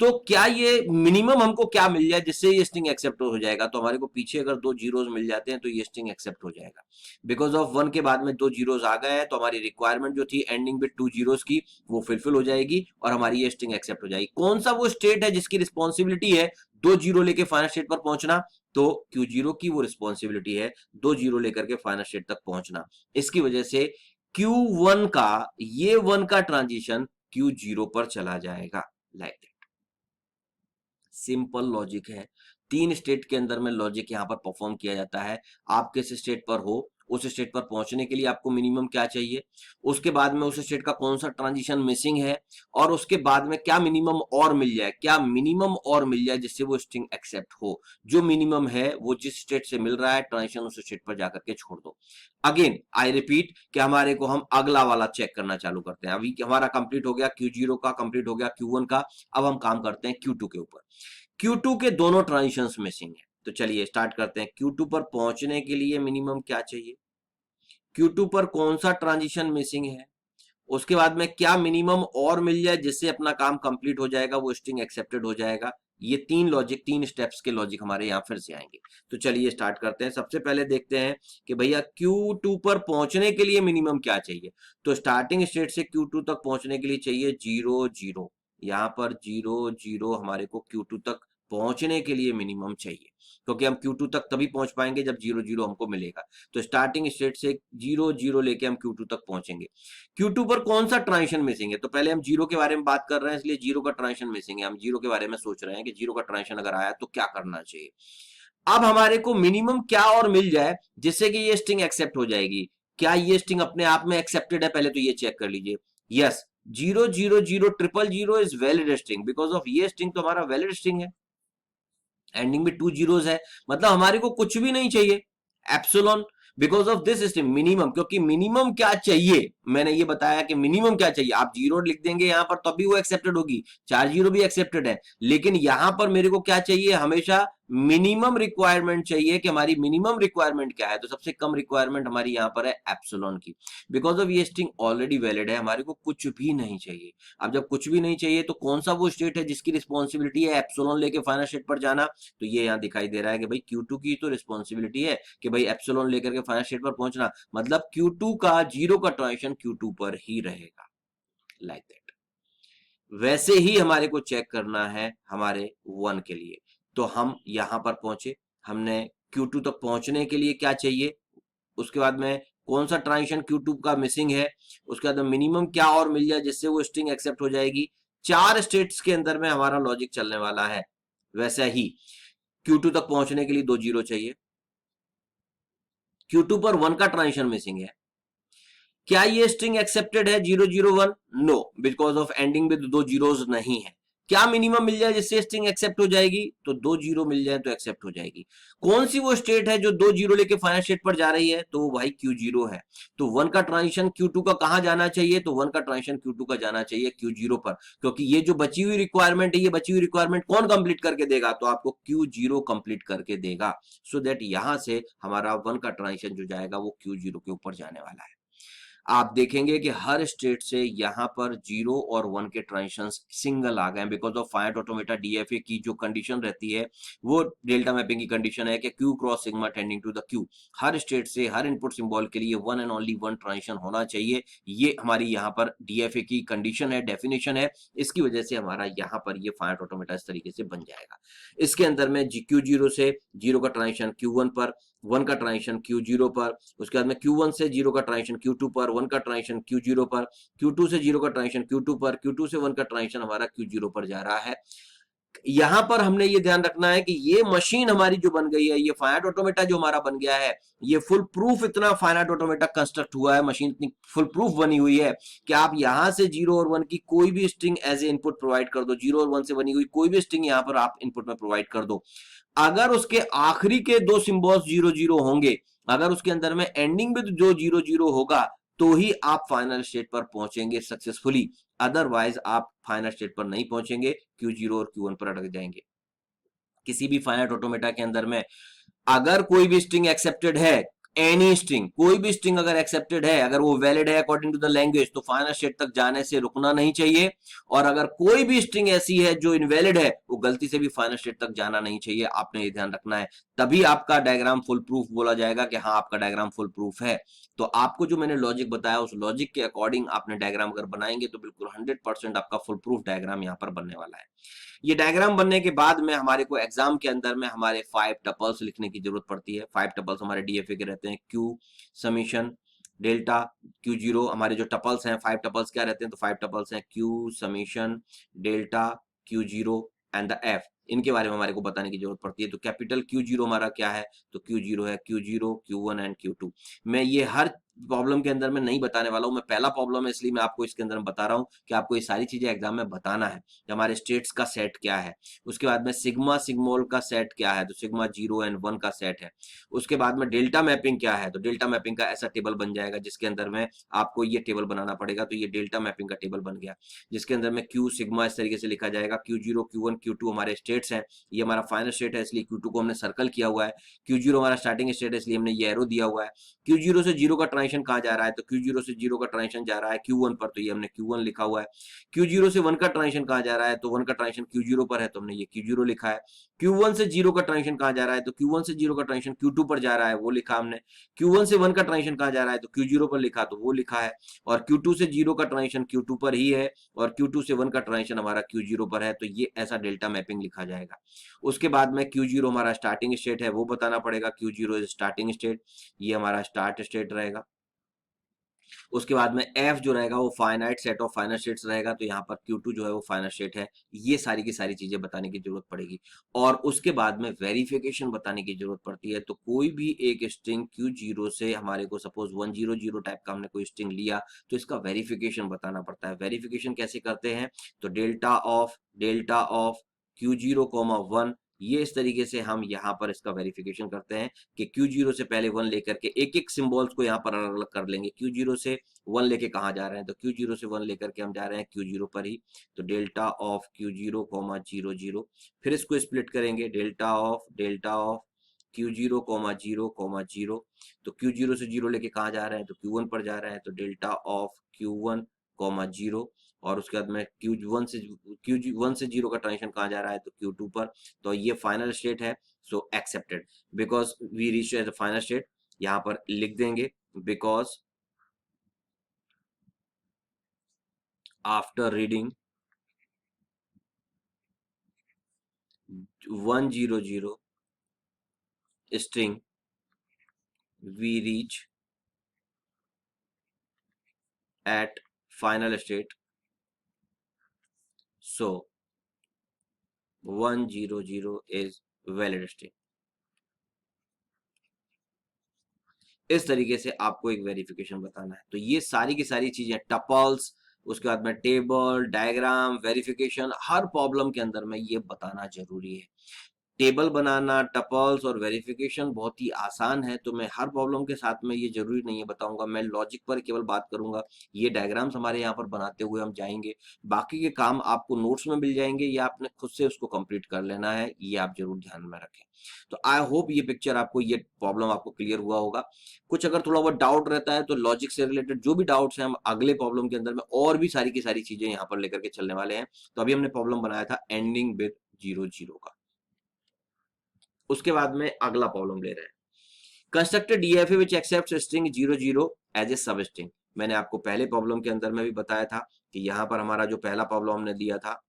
तो क्या ये मिनिमम हमको क्या मिल जाए जिससे ये स्ट्रिंग एक्सेप्ट हो जाएगा? तो हमारे को पीछे अगर 2 जीरोस मिल जाते हैं तो ये स्ट्रिंग एक्सेप्ट हो जाएगा। बिकॉज ऑफ 1 के बाद में 2 जीरोस आ गए हैं, तो हमारी रिक्वायरमेंट जो थी एंडिंग विद 2 जीरोस की वो फुलफिल हो जाएगी और हमारी ये स्ट्रिंग एक्सेप्ट हो जाएगी। कौन सा वो स्टेट है जिसकी रिस्पॉन्सिबिलिटी है 2 जीरो लेके फाइनल स्टेट पर पहुंचना? तो Q0 की वो रिस्पॉन्सिबिलिटी है 2 जीरो लेकर के फाइनल स्टेट तक पहुंचना। इसकी वजह से Q1 का ये 1 का ट्रांजिशन Q0 पर चला जाएगा, लाइक दैट। सिंपल लॉजिक है। 3 स्टेट के अंदर में लॉजिक यहां पर परफॉर्म किया जाता है। आप किस स्टेट पर हो, उस स्टेट पर पहुंचने के लिए आपको मिनिमम क्या चाहिए, उसके बाद में उस स्टेट का कौन सा ट्रांजिशन मिसिंग है, और उसके बाद में क्या मिनिमम और मिल जाए, क्या मिनिमम और मिल जाए जिससे वो स्ट्रिंग एक्सेप्ट हो। जो मिनिमम है वो जिस स्टेट से मिल रहा है ट्रांजिशन उस स्टेट पर जाकर के छोड़ दो। अगेन आई रिपीट कि हमारे को हम अगला वाला चेक करना चालू करते हैं। अभी हमारा कंप्लीट हो गया Q0 का, कंप्लीट हो गया Q1 का। अब हम काम करते हैं Q2 के ऊपर। Q2 के दोनों ट्रांजिशंस मिसिंग है, तो चलिए स्टार्ट करते हैं। Q2 पर पहुंचने के लिए मिनिमम क्या चाहिए? Q2 पर कौन सा ट्रांजिशन मिसिंग है? उसके बाद में क्या मिनिमम और मिल जाए जिससे अपना काम कंप्लीट हो जाएगा, वो स्ट्रिंग एक्सेप्टेड हो जाएगा। ये तीन स्टेप्स के लॉजिक हमारे यहाँ फिर से आएंगे। तो चलिए स्टार्ट करते हैं। सबसे पहले देखते हैं कि भैया Q2 पर पहुंचने के लिए मिनिमम क्या चाहिए। तो स्टार्टिंग स्टेट से Q2 तक पहुंचने के लिए चाहिए 0 0। यहाँ पर 0 0 हमारे को Q2 तक पहुंचने के लिए मिनिमम चाहिए, क्योंकि हम Q2 तक तभी पहुंच पाएंगे जब 0 0 हमको मिलेगा। तो स्टार्टिंग स्टेट से 0 0 लेके हम Q2 तक पहुंचेंगे। Q2 पर कौन सा ट्रांजिशन मिसिंग है, तो पहले हम जीरो के बारे में बात कर रहे हैं, इसलिए जीरो का ट्रांजिशन मिसिंग है। हम जीरो के बारे में सोच रहे हैं कि जीरो का ट्रांजिशन अगर आया तो क्या करना चाहिए। अब हमारे को मिनिमम क्या और मिल जाए जिससे कि ये स्ट्रिंग एक्सेप्ट हो जाएगी। क्या ये स्ट्रिंग अपने आप में एक्सेप्टेड है, पहले तो ये चेक कर लीजिए। Yes, 0 0 0 0 0 is valid string, because of ये स्ट्रिंग तो हमारा वैलिड स्ट्रिंग है, एंडिंग में 2 जीरोस है, मतलब हमारे को कुछ भी नहीं चाहिए epsilon, because of this string minimum. क्योंकि मिनिमम क्या चाहिए, मैंने ये बताया कि मिनिमम क्या चाहिए। आप जीरो लिख देंगे यहां पर तभी वो एक्सेप्टेड होगी, 4 जीरो भी एक्सेप्टेड है, लेकिन यहां पर मेरे को क्या चाहिए, हमेशा मिनिमम रिक्वायरमेंट चाहिए कि हमारी मिनिमम रिक्वायरमेंट क्या है। तो सबसे कम रिक्वायरमेंट हमारी यहां पर है एप्सिलॉन की, बिकॉज ऑफ ये स्ट्रिंग ऑलरेडी वैलिड है, हमारे को कुछ भी नहीं चाहिए। अब जब कुछ भी नहीं चाहिए तो कौन सा वो स्टेट है जिसकी रिस्पॉन्सिबिलिटी है एप्सिलॉन लेके फाइनल स्टेट पर जाना, तो ये यहाँ दिखाई दे रहा है कि भाई Q2 की तो रिस्पॉन्सिबिलिटी है कि भाई एप्सिलॉन लेकर के फाइनल स्टेट पर पहुंचना, मतलब Q2 का जीरो का ट्रांजिशन Q2 पर ही रहेगा, लाइक दैट। वैसे ही हमारे को चेक करना है हमारे 1 के लिए। तो हम यहां पर पहुंचे, हमने Q2 तक पहुंचने के लिए क्या चाहिए, उसके बाद में कौन सा ट्रांजिशन Q2 का मिसिंग है, उसके बाद में मिनिमम क्या और मिल जाए जिससे वो स्ट्रिंग एक्सेप्ट हो जाएगी। 4 स्टेट्स के अंदर में हमारा लॉजिक चलने वाला है। वैसा ही Q2 तक पहुंचने के लिए 2 जीरो चाहिए, Q2 पर 1 का ट्रांजिशन मिसिंग है। क्या ये स्ट्रिंग एक्सेप्टेड है 0 0 1? नो, बिकॉज ऑफ एंडिंग में 2 जीरोस नहीं है। क्या मिनिमम मिल जाए जिससे स्ट्रिंग एक्सेप्ट हो जाएगी, तो 2 जीरो मिल जाए तो एक्सेप्ट हो जाएगी। कौन सी वो स्टेट है जो 2 जीरो लेके फाइनल स्टेट पर जा रही है, तो वो भाई Q0 है। तो 1 का ट्रांजिशन Q2 का कहां जाना चाहिए, तो 1 का ट्रांजिशन Q2 का जाना चाहिए Q0 पर, क्योंकि ये जो बची हुई रिक्वायरमेंट है, ये बची हुई रिक्वायरमेंट कौन कंप्लीट करके देगा, तो आपको Q0 कंप्लीट करके देगा। सो दैट यहां से हमारा 1 का ट्रांजिशन जो जाएगा वो Q0 के ऊपर जाने वाला है। आप देखेंगे कि हर स्टेट से यहां पर 0 और 1 के ट्रांजिशंस सिंगल आ गए, because of finite automata DFA की जो कंडीशन रहती है वो डेल्टा मैपिंग की कंडीशन है कि Q cross sigma tending to the Q। हर स्टेट से हर इनपुट सिंबल के लिए 1 एंड ओनली 1 ट्रांजिशन होना चाहिए। ये हमारी यहाँ पर डीएफए की कंडीशन है, डेफिनेशन है। इसकी वजह से हमारा यहाँ पर ये फाइनाइट ऑटोमेटा इस तरीके से बन जाएगा। इसके अंदर में Q0 से 0 का ट्रांजिशन Q1 पर, 1 का ट्रांजिशन Q0 पर, उसके बाद में Q1 से 0 का ट्रांजिशन Q2 पर, 1 का ट्रांजिशन Q0 पर, Q2 से 0 का ट्रांजिशन Q2 पर, Q2 से 1 का ट्रांजिशन हमारा Q0 पर जा रहा है। यहां पर हमने ये ध्यान रखना है कि ये मशीन हमारी जो बन गई है, ये फाइनाइट ऑटोमेटा जो हमारा बन गया है, ये फुल प्रूफ इतना फाइनाइट ऑटोमेटा कंस्ट्रक्ट हुआ है, मशीन इतनी फुल प्रूफ बनी हुई है कि आप यहां से 0 और 1 की कोई भी string as a input provide कर दो, 0 और 1 से बनी हुई कोई भी स्ट्रिंग यहां पर आप इनपुट में प्रोवाइड कर दो। अगर उसके आखिरी के 2 सिंबल्स 0 0 होंगे, अगर उसके अंदर में एंडिंग में जो 0 0 होगा, तो ही आप फाइनल स्टेट पर पहुंचेंगे सक्सेसफुली, अदरवाइज आप फाइनल स्टेट पर नहीं पहुंचेंगे, Q0 और Q1 पर अटक जाएंगे। किसी भी फाइनाइट ऑटोमेटा के अंदर में अगर कोई भी स्ट्रिंग एक्सेप्टेड है, एनी स्ट्रिंग, कोई भी स्ट्रिंग अगर एक्सेप्टेड है, अगर वो वैलिड है अकॉर्डिंग टू द लैंग्वेज, तो फाइनल स्टेट तक जाने से रुकना नहीं चाहिए। और अगर कोई भी स्ट्रिंग ऐसी है जो इनवैलिड है, वो गलती से भी फाइनल स्टेट तक जाना नहीं चाहिए। आपने ये ध्यान रखना है, तभी आपका डायग्राम फुल प्रूफ बोला जाएगा कि हाँ आपका डायग्राम फुल प्रूफ है। तो आपको जो मैंने लॉजिक बताया, उस लॉजिक के अकॉर्डिंग आपने डायग्राम अगर बनाएंगे तो बिल्कुल 100% आपका फुल प्रूफ डायग्राम यहाँ पर बनने वाला है। ये डायग्राम बनने के बाद में हमारे को एग्जाम के अंदर में हमारे 5 टपल्स लिखने की जरूरत पड़ती है। 5 टपल्स हमारे डीएफए के रहते हैं, Q समीशन डेल्टा Q0। हमारे जो टपल्स हैं 5 टपल्स क्या रहते हैं, तो 5 टपल्स हैं Q summation delta Q0 and the F। इनके बारे में हमारे को बताने की जरूरत पड़ती है। तो कैपिटल Q0 हमारा क्या है, तो Q0 है Q0 Q1 एंड Q2। मैं ये हर प्रॉब्लम के अंदर में नहीं बताने वाला हूं, मैं पहला प्रॉब्लम है इसलिए मैं आपको इसके अंदर बता रहा हूं कि आपको ये सारी चीजें एग्जाम में बताना है कि हमारे स्टेट्स का सेट क्या है। उसके बाद में सिग्मा सिग्मोल का सेट क्या है, तो सिग्मा 0 एंड 1 का सेट है। उसके बाद में डेल्टा मैपिंग क्या है, तो डेल्टा मैपिंग का ऐसा टेबल बन जाएगा जिसके अंदर में आपको ये टेबल बनाना पड़ेगा। तो ये डेल्टा मैपिंग का टेबल बन गया, जिसके अंदर में Q सिग्मा इस तरीके से लिखा जाएगा। Q0 Q1 Q2 हमारे स्टेट्स हैं, ये हमारा फाइनल स्टेट है इसलिए Q2 को हमने सर्कल किया हुआ है। Q0 हमारा स्टार्टिंग स्टेट है इसलिए हमने ये एरो दिया हुआ है। Q0 से 0 का ट्रांजिशन ट्रांजिशन कहाँ जा रहा है, तो Q0 से 0 का ट्रांजिशन जा रहा है Q1 पर, तो ये हमने Q1 लिखा हुआ है। Q0 से 1 का ट्रांजिशन कहाँ जा रहा है, तो 1 का ट्रांजिशन Q0 पर है, तो हमने ये Q0 लिखा है। Q1 से 0 का ट्रांजिशन कहाँ जा रहा है, तो Q1 से 0 का ट्रांजिशन Q2 पर जा रहा है, वो लिखा हमने। Q1 से 1 का ट्रांजिशन कहाँ जा रहा है, तो Q0 पर लिखा, तो वो लिखा है। और Q2 से 0 का ट्रांजिशन Q2 पर ही है, और Q2 से 1 का ट्रांजिशन हमारा Q0 पर है, तो ये ऐसा डेल्टा मैपिंग लिखा जाएगा। उसके बाद में Q0 हमारा स्टार्टिंग स्टेट है, वो बताना पड़ेगा। Q0 इज स्टार्टिंग स्टेट, ये हमारा स्टार्ट स्टेट रहेगा। उसके बाद में F जो रहेगा वो finite set of final states रहेगा, तो यहाँ पर Q2 जो है वो फाइनल स्टेट है। ये सारी की सारी चीजें बताने की जरूरत पड़ेगी। और उसके बाद में वेरिफिकेशन बताने की जरूरत पड़ती है। तो कोई भी एक स्ट्रिंग Q0 से हमारे को सपोज 100 टाइप का हमने कोई स्ट्रिंग लिया, तो इसका वेरिफिकेशन बताना पड़ता है। वेरिफिकेशन कैसे करते हैं, तो डेल्टा ऑफ Q0, 1, ये इस तरीके से हम यहाँ पर इसका वेरिफिकेशन करते हैं कि Q0 से पहले 1 लेकर के एक एक सिंबल्स को यहाँ पर अलग अलग कर लेंगे। Q0 से 1 लेके कहाँ जा रहे हैं, तो Q0 से 1 लेकर के हम जा रहे हैं Q0 पर ही, तो डेल्टा ऑफ Q0, 0, 0। फिर इसको स्प्लिट करेंगे, डेल्टा ऑफ Q0, 0, 0। तो Q0 से 0 लेके कहाँ जा रहे हैं, तो Q1 पर जा रहे हैं, तो डेल्टा ऑफ Q1, 0। और उसके बाद में Q1 से 0 का ट्रांजिशन कहाँ जा रहा है, तो Q2 पर। तो ये फाइनल स्टेट है, so accepted because we reach at the final state. यहां पर लिख देंगे because after reading 100 string we reach at final state, so 100 is valid string। इस तरीके से आपको एक वेरिफिकेशन बताना है। तो ये सारी की सारी चीजें, टपल्स, उसके बाद में टेबल, डायग्राम, वेरिफिकेशन, हर प्रॉब्लम के अंदर में ये बताना जरूरी है। टेबल बनाना, टपल्स और वेरिफिकेशन बहुत ही आसान है, तो मैं हर प्रॉब्लम के साथ में ये जरूरी नहीं है बताऊंगा, मैं लॉजिक पर केवल बात करूंगा। ये डायग्राम्स हमारे यहाँ पर बनाते हुए हम जाएंगे, बाकी के काम आपको नोट्स में मिल जाएंगे या आपने खुद से उसको कंप्लीट कर लेना है, ये आप जरूर ध्यान में रखें। तो आई होप ये पिक्चर आपको, ये प्रॉब्लम आपको क्लियर हुआ होगा। कुछ अगर थोड़ा बहुत डाउट रहता है तो लॉजिक से रिलेटेड जो भी डाउट्स हैं हम अगले प्रॉब्लम के अंदर में और भी सारी की सारी चीजें यहाँ पर लेकर के चलने वाले हैं। तो अभी हमने प्रॉब्लम बनाया था एंडिंग विद 0, 0 का। उसके बाद में अगला प्रॉब्लम ले रहे हैं, construct DFA which accepts string 0, 0 as a substring. मैंने आपको पहले प्रॉब्लम के अंदर में भी बताया था कि यहाँ पर हमारा जो पहला प्रॉब्लम हमने दिया था,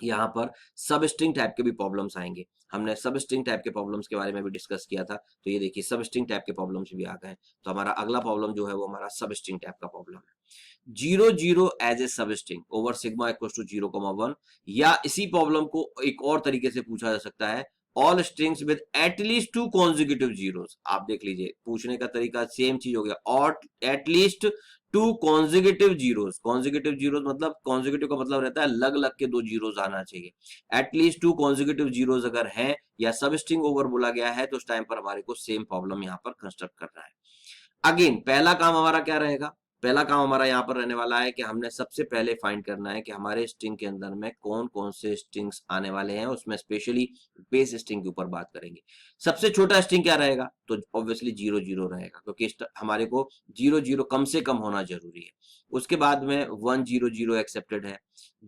यहाँ पर सब स्ट्रिंग टाइप के भी प्रॉब्लम्स आएंगे। हमने सब स्ट्रिंग टाइप के प्रॉब्लम्स के बारे में भी डिस्कस किया था, तो ये देखिए सब स्ट्रिंग टाइप के प्रॉब्लम्स भी आ गए। तो हमारा अगला प्रॉब्लम जो है वो हमारा सब स्ट्रिंग टाइप का प्रॉब्लम है। 0, 0 as a substring over sigma equal to 0, 1, या इसी प्रॉब्लम को एक और तरीके से पूछा जा सकता है, all strings with at least 2 consecutive zeros. आप देख लीजिए, पूछने का तरीका सेम चीज हो गया, और at least 2 consecutive zeros. Consecutive zeros मतलब, कॉन्जिक्यूटिव का मतलब रहता है लग लग के 2 जीरोस आना चाहिए। एटलीस्ट 2 कॉन्जिक्यूटिव जीरोस अगर है या सब स्ट्रिंग ओवर बोला गया है, तो उस टाइम पर हमारे को सेम प्रॉब्लम यहाँ पर कंस्ट्रक्ट करना है। अगेन पहला काम हमारा क्या रहेगा, पहला काम हमारा यहाँ पर रहने वाला है कि हमने सबसे पहले फाइंड करना है कि हमारे स्ट्रिंग के अंदर में कौन कौन से स्ट्रिंग्स आने वाले हैं। उसमें स्पेशली बेस स्ट्रिंग के ऊपर बात करेंगे। सबसे छोटा स्ट्रिंग क्या रहेगा, तो ऑब्वियसली 0, 0 रहेगा, क्योंकि हमारे को 0, 0 कम से कम होना जरूरी है। उसके बाद में 1, 0, 0 एक्सेप्टेड है,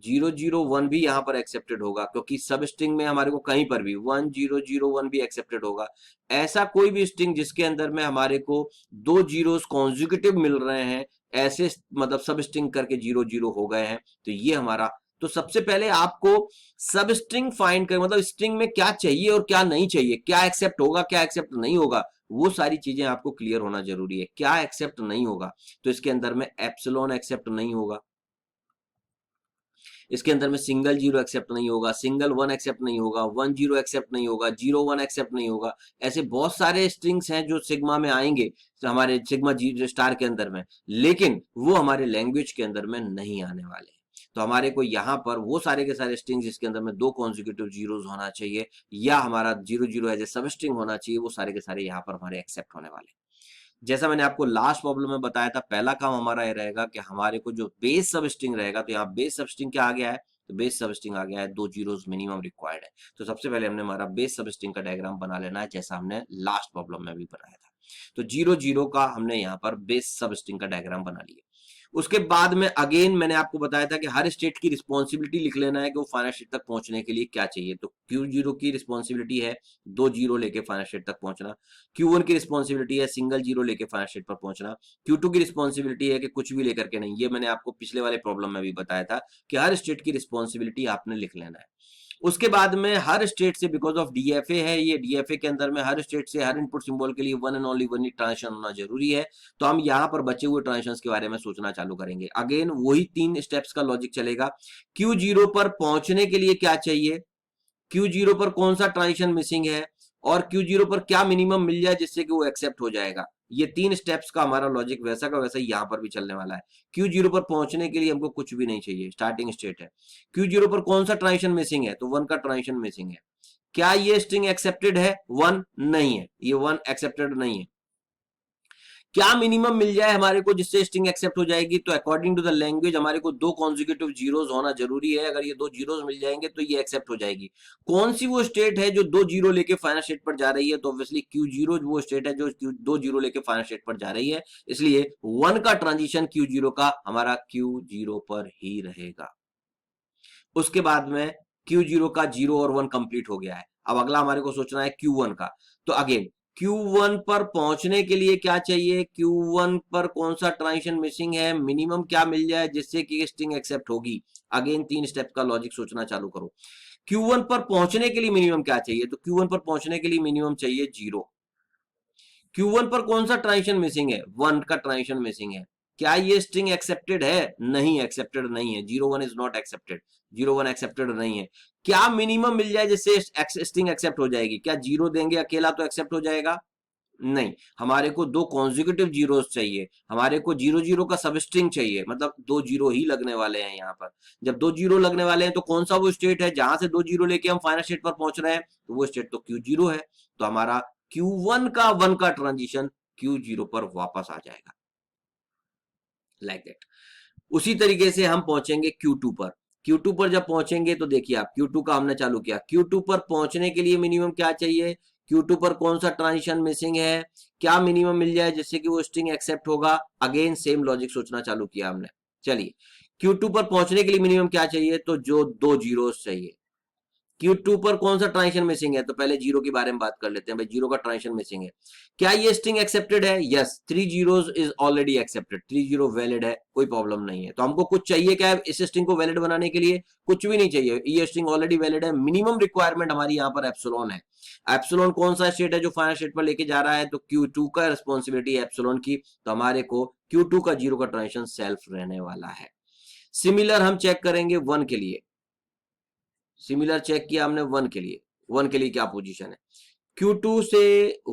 0, 0, 1 भी यहाँ पर एक्सेप्टेड होगा, क्योंकि सब स्ट्रिंग में हमारे को कहीं पर भी 1, 0, 0, 1 भी एक्सेप्टेड होगा। ऐसा कोई भी स्ट्रिंग जिसके अंदर में हमारे को 2 जीरोस कॉन्जिक्यूटिव मिल रहे हैं, ऐसे मतलब सब स्ट्रिंग करके 0, 0 हो गए हैं, तो ये हमारा। तो सबसे पहले आपको सब स्ट्रिंग फाइंड कर, मतलब स्ट्रिंग में क्या चाहिए और क्या नहीं चाहिए, क्या एक्सेप्ट होगा क्या एक्सेप्ट नहीं होगा, वो सारी चीजें आपको क्लियर होना जरूरी है। क्या एक्सेप्ट नहीं होगा, तो इसके अंदर में एप्सिलॉन एक्सेप्ट नहीं होगा, इसके अंदर में सिंगल 0 एक्सेप्ट नहीं होगा, सिंगल 1 एक्सेप्ट नहीं होगा, 1, 0 एक्सेप्ट नहीं होगा, 0, 1 एक्सेप्ट नहीं होगा। ऐसे बहुत सारे स्ट्रिंग्स हैं जो सिग्मा में आएंगे, तो हमारे सिग्मा स्टार के अंदर में, लेकिन वो हमारे लैंग्वेज के अंदर में नहीं आने वाले। तो हमारे को यहाँ पर वो सारे के सारे स्ट्रिंग्स जिसके अंदर में 2 कॉन्जिक्यूटिव जीरोस होना चाहिए या हमारा 0, 0 एज ए सब स्ट्रिंग होना चाहिए, वो सारे के सारे यहाँ पर हमारे एक्सेप्ट होने वाले। जैसा मैंने आपको लास्ट प्रॉब्लम में बताया था, पहला काम हमारा ये रहेगा कि हमारे को जो बेस सब स्ट्रिंग रहेगा, तो यहाँ बेस सब स्ट्रिंग क्या आ गया है, तो बेस सब स्ट्रिंग आ गया है 2 जीरोस मिनिमम रिक्वायर्ड है। तो सबसे पहले हमने हमारा बेस सब स्ट्रिंग का डायग्राम बना लेना है, जैसा हमने लास्ट प्रॉब्लम में भी बनाया था। तो 0 0 का हमने यहाँ पर बेस सब स्ट्रिंग का डायग्राम बना लिया। उसके बाद में अगेन मैंने आपको बताया था कि हर स्टेट की रिस्पॉन्सिबिलिटी लिख लेना है कि वो फाइनल स्टेट तक पहुंचने के लिए क्या चाहिए। तो Q0 की रिस्पॉन्सिबिलिटी है 2 0 लेके फाइनल स्टेट तक पहुंचना, Q1 की रिस्पॉन्सिबिलिटी है सिंगल 0 लेके फाइनल स्टेट पर पहुंचना, Q2 की रिस्पॉन्सिबिलिटी है कि कुछ भी लेकर के नहीं। ये मैंने आपको पिछले वाले प्रॉब्लम में भी बताया था कि हर स्टेट की रिस्पॉन्सिबिलिटी आपने लिख लेना है। उसके बाद में हर स्टेट से, बिकॉज ऑफ डीएफए है, ये डीएफए के अंदर में हर स्टेट से हर इनपुट सिंबल के लिए one and only one transition होना जरूरी है। तो हम यहाँ पर बचे हुए ट्रांजिशन के बारे में सोचना चालू करेंगे। अगेन वही 3 स्टेप्स का लॉजिक चलेगा। Q0 पर पहुंचने के लिए क्या चाहिए, Q0 पर कौन सा ट्रांजिशन मिसिंग है, और Q0 पर क्या मिनिमम मिल जाए जिससे कि वो एक्सेप्ट हो जाएगा। ये 3 स्टेप्स का हमारा लॉजिक वैसा का वैसा यहाँ पर भी चलने वाला है। Q0 पर पहुंचने के लिए हमको कुछ भी नहीं चाहिए, स्टार्टिंग स्टेट है। Q0 पर कौन सा ट्रांजिशन मिसिंग है, तो 1 का ट्रांजिशन मिसिंग है। क्या ये स्ट्रिंग एक्सेप्टेड है, 1 नहीं है, ये 1 एक्सेप्टेड नहीं है। क्या मिनिमम मिल जाए हमारे को जिससे स्ट्रिंग एक्सेप्ट हो जाएगी, तो अकॉर्डिंग टू द लैंग्वेज हमारे को 2 कॉन्जिक्यूटिव जीरोस होना जरूरी है। अगर ये 2 जीरोस मिल जाएंगे तो ये एक्सेप्ट हो जाएगी। कौन सी वो स्टेट है जो 2 जीरो लेके फाइनल स्टेट पर जा रही है, तो ऑब्वियसली Q0 वो स्टेट है जो 2 जीरो लेके फाइनल स्टेट पर जा रही है, इसलिए 1 का ट्रांजिशन Q0 का हमारा Q0 पर ही रहेगा। उसके बाद में Q0 का 0 और 1 कंप्लीट हो गया है। अब अगला हमारे को सोचना है Q1 का। तो अगेन Q1 पर पहुंचने के लिए क्या चाहिए, Q1 पर कौन सा ट्रांजिशन मिसिंग है, मिनिमम क्या मिल जाए जिससे कि स्ट्रिंग एक्सेप्ट होगी। अगेन 3 स्टेप का लॉजिक सोचना चालू करो। Q1 पर पहुंचने के लिए मिनिमम क्या चाहिए, तो Q1 पर पहुंचने के लिए मिनिमम चाहिए 0। Q1 पर कौन सा ट्रांजिशन मिसिंग है, 1 का ट्रांजिशन मिसिंग है। क्या ये स्ट्रिंग एक्सेप्टेड है, नहीं एक्सेप्टेड नहीं है, 0 1 इज नॉट एक्सेप्टेड, 0 1 एक्सेप्टेड नहीं है। क्या मिनिमम मिल जाए जिससे स्ट्रिंग एक्सेप्ट हो जाएगी, क्या 0 देंगे अकेला तो एक्सेप्ट हो जाएगा, नहीं, हमारे को 2 कॉन्जिक्यूटिव जीरोस चाहिए, हमारे को 0 0 का सब स्ट्रिंग चाहिए, मतलब 2 जीरो ही लगने वाले हैं यहाँ पर। जब 2 जीरो लगने वाले हैं तो कौन सा वो स्टेट है जहां से 2 जीरो लेके हम फाइनल स्टेट पर पहुंच रहे हैं, तो वो स्टेट तो Q0 है। तो हमारा Q1 का 1 का ट्रांजिशन Q0 पर वापस आ जाएगा, लाइक दैट। उसी तरीके से हम पहुंचेंगे Q2 पर। Q2 पर जब पहुंचेंगे तो देखिए आप, Q2 का हमने चालू किया, Q2 पर पहुंचने के लिए मिनिमम क्या चाहिए, Q2 पर कौन सा ट्रांजिशन मिसिंग है, क्या मिनिमम मिल जाए जिससे कि वो स्ट्रिंग एक्सेप्ट होगा। अगेन सेम लॉजिक सोचना चालू किया हमने। चलिए Q2 पर पहुंचने के लिए मिनिमम क्या चाहिए, तो जो 2 जीरोस चाहिए। Q2 पर कौन सा ट्रांजिशन मिसिंग है, तो पहले 0 के बारे में बात कर लेते हैं भाई, 0 का ट्रांजिशन मिसिंग है। क्या ये स्ट्रिंग एक्सेप्टेड है, yes, 3 zeros is already accepted, 3 zero valid है, कोई प्रॉब्लम नहीं है। तो हमको कुछ चाहिए क्या है इस स्ट्रिंग को वैलिड बनाने के लिए, कुछ भी नहीं चाहिए, ये स्ट्रिंग ऑलरेडी वैलिड है। मिनिमम रिक्वायरमेंट हमारी यहाँ पर एप्सिलॉन है। एप्सिलॉन कौन सा स्टेट है जो फाइनल स्टेट पर लेके जा रहा है, तो Q2 का रिस्पॉन्सिबिलिटी है एप्सिलॉन की, तो हमारे को Q2 का 0 का ट्रांजिशन सेल्फ रहने वाला है। सिमिलर हम चेक करेंगे 1 के लिए, सिमिलर चेक किया हमने 1 के लिए। 1 के लिए क्या पोजीशन है, Q2 से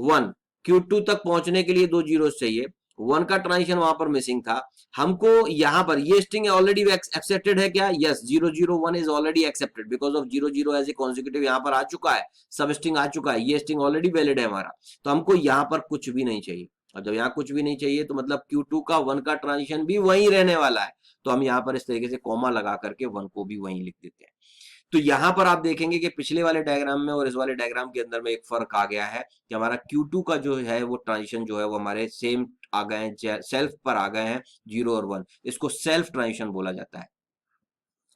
1, Q2 तक पहुंचने के लिए 2 जीरो चाहिए, 1 का ट्रांजिशन वहां पर मिसिंग था। हमको यहां पर ये स्ट्रिंग ऑलरेडी एक्सेप्टेड है क्या, yes, 0 0 1 is already accepted because of 0 0 as a consecutive यहां पर आ चुका है, सब स्ट्रिंग आ चुका है, ये स्ट्रिंग ऑलरेडी वैलिड है हमारा। तो हमको यहां पर कुछ भी नहीं चाहिए। अब जब यहाँ कुछ भी नहीं चाहिए तो मतलब Q2 का 1 का ट्रांजिशन भी वहीं रहने वाला है। तो हम यहाँ पर इस तरीके से कॉमा लगा करके 1 को भी वहीं लिख देते हैं। तो यहां पर आप देखेंगे कि पिछले वाले डायग्राम में और इस वाले डायग्राम के अंदर में एक फर्क आ गया है कि हमारा Q2 का जो है वो ट्रांजिशन जो है वो हमारे सेम आ गए हैं, सेल्फ पर आ गए हैं 0 और 1, इसको सेल्फ ट्रांजिशन बोला जाता है।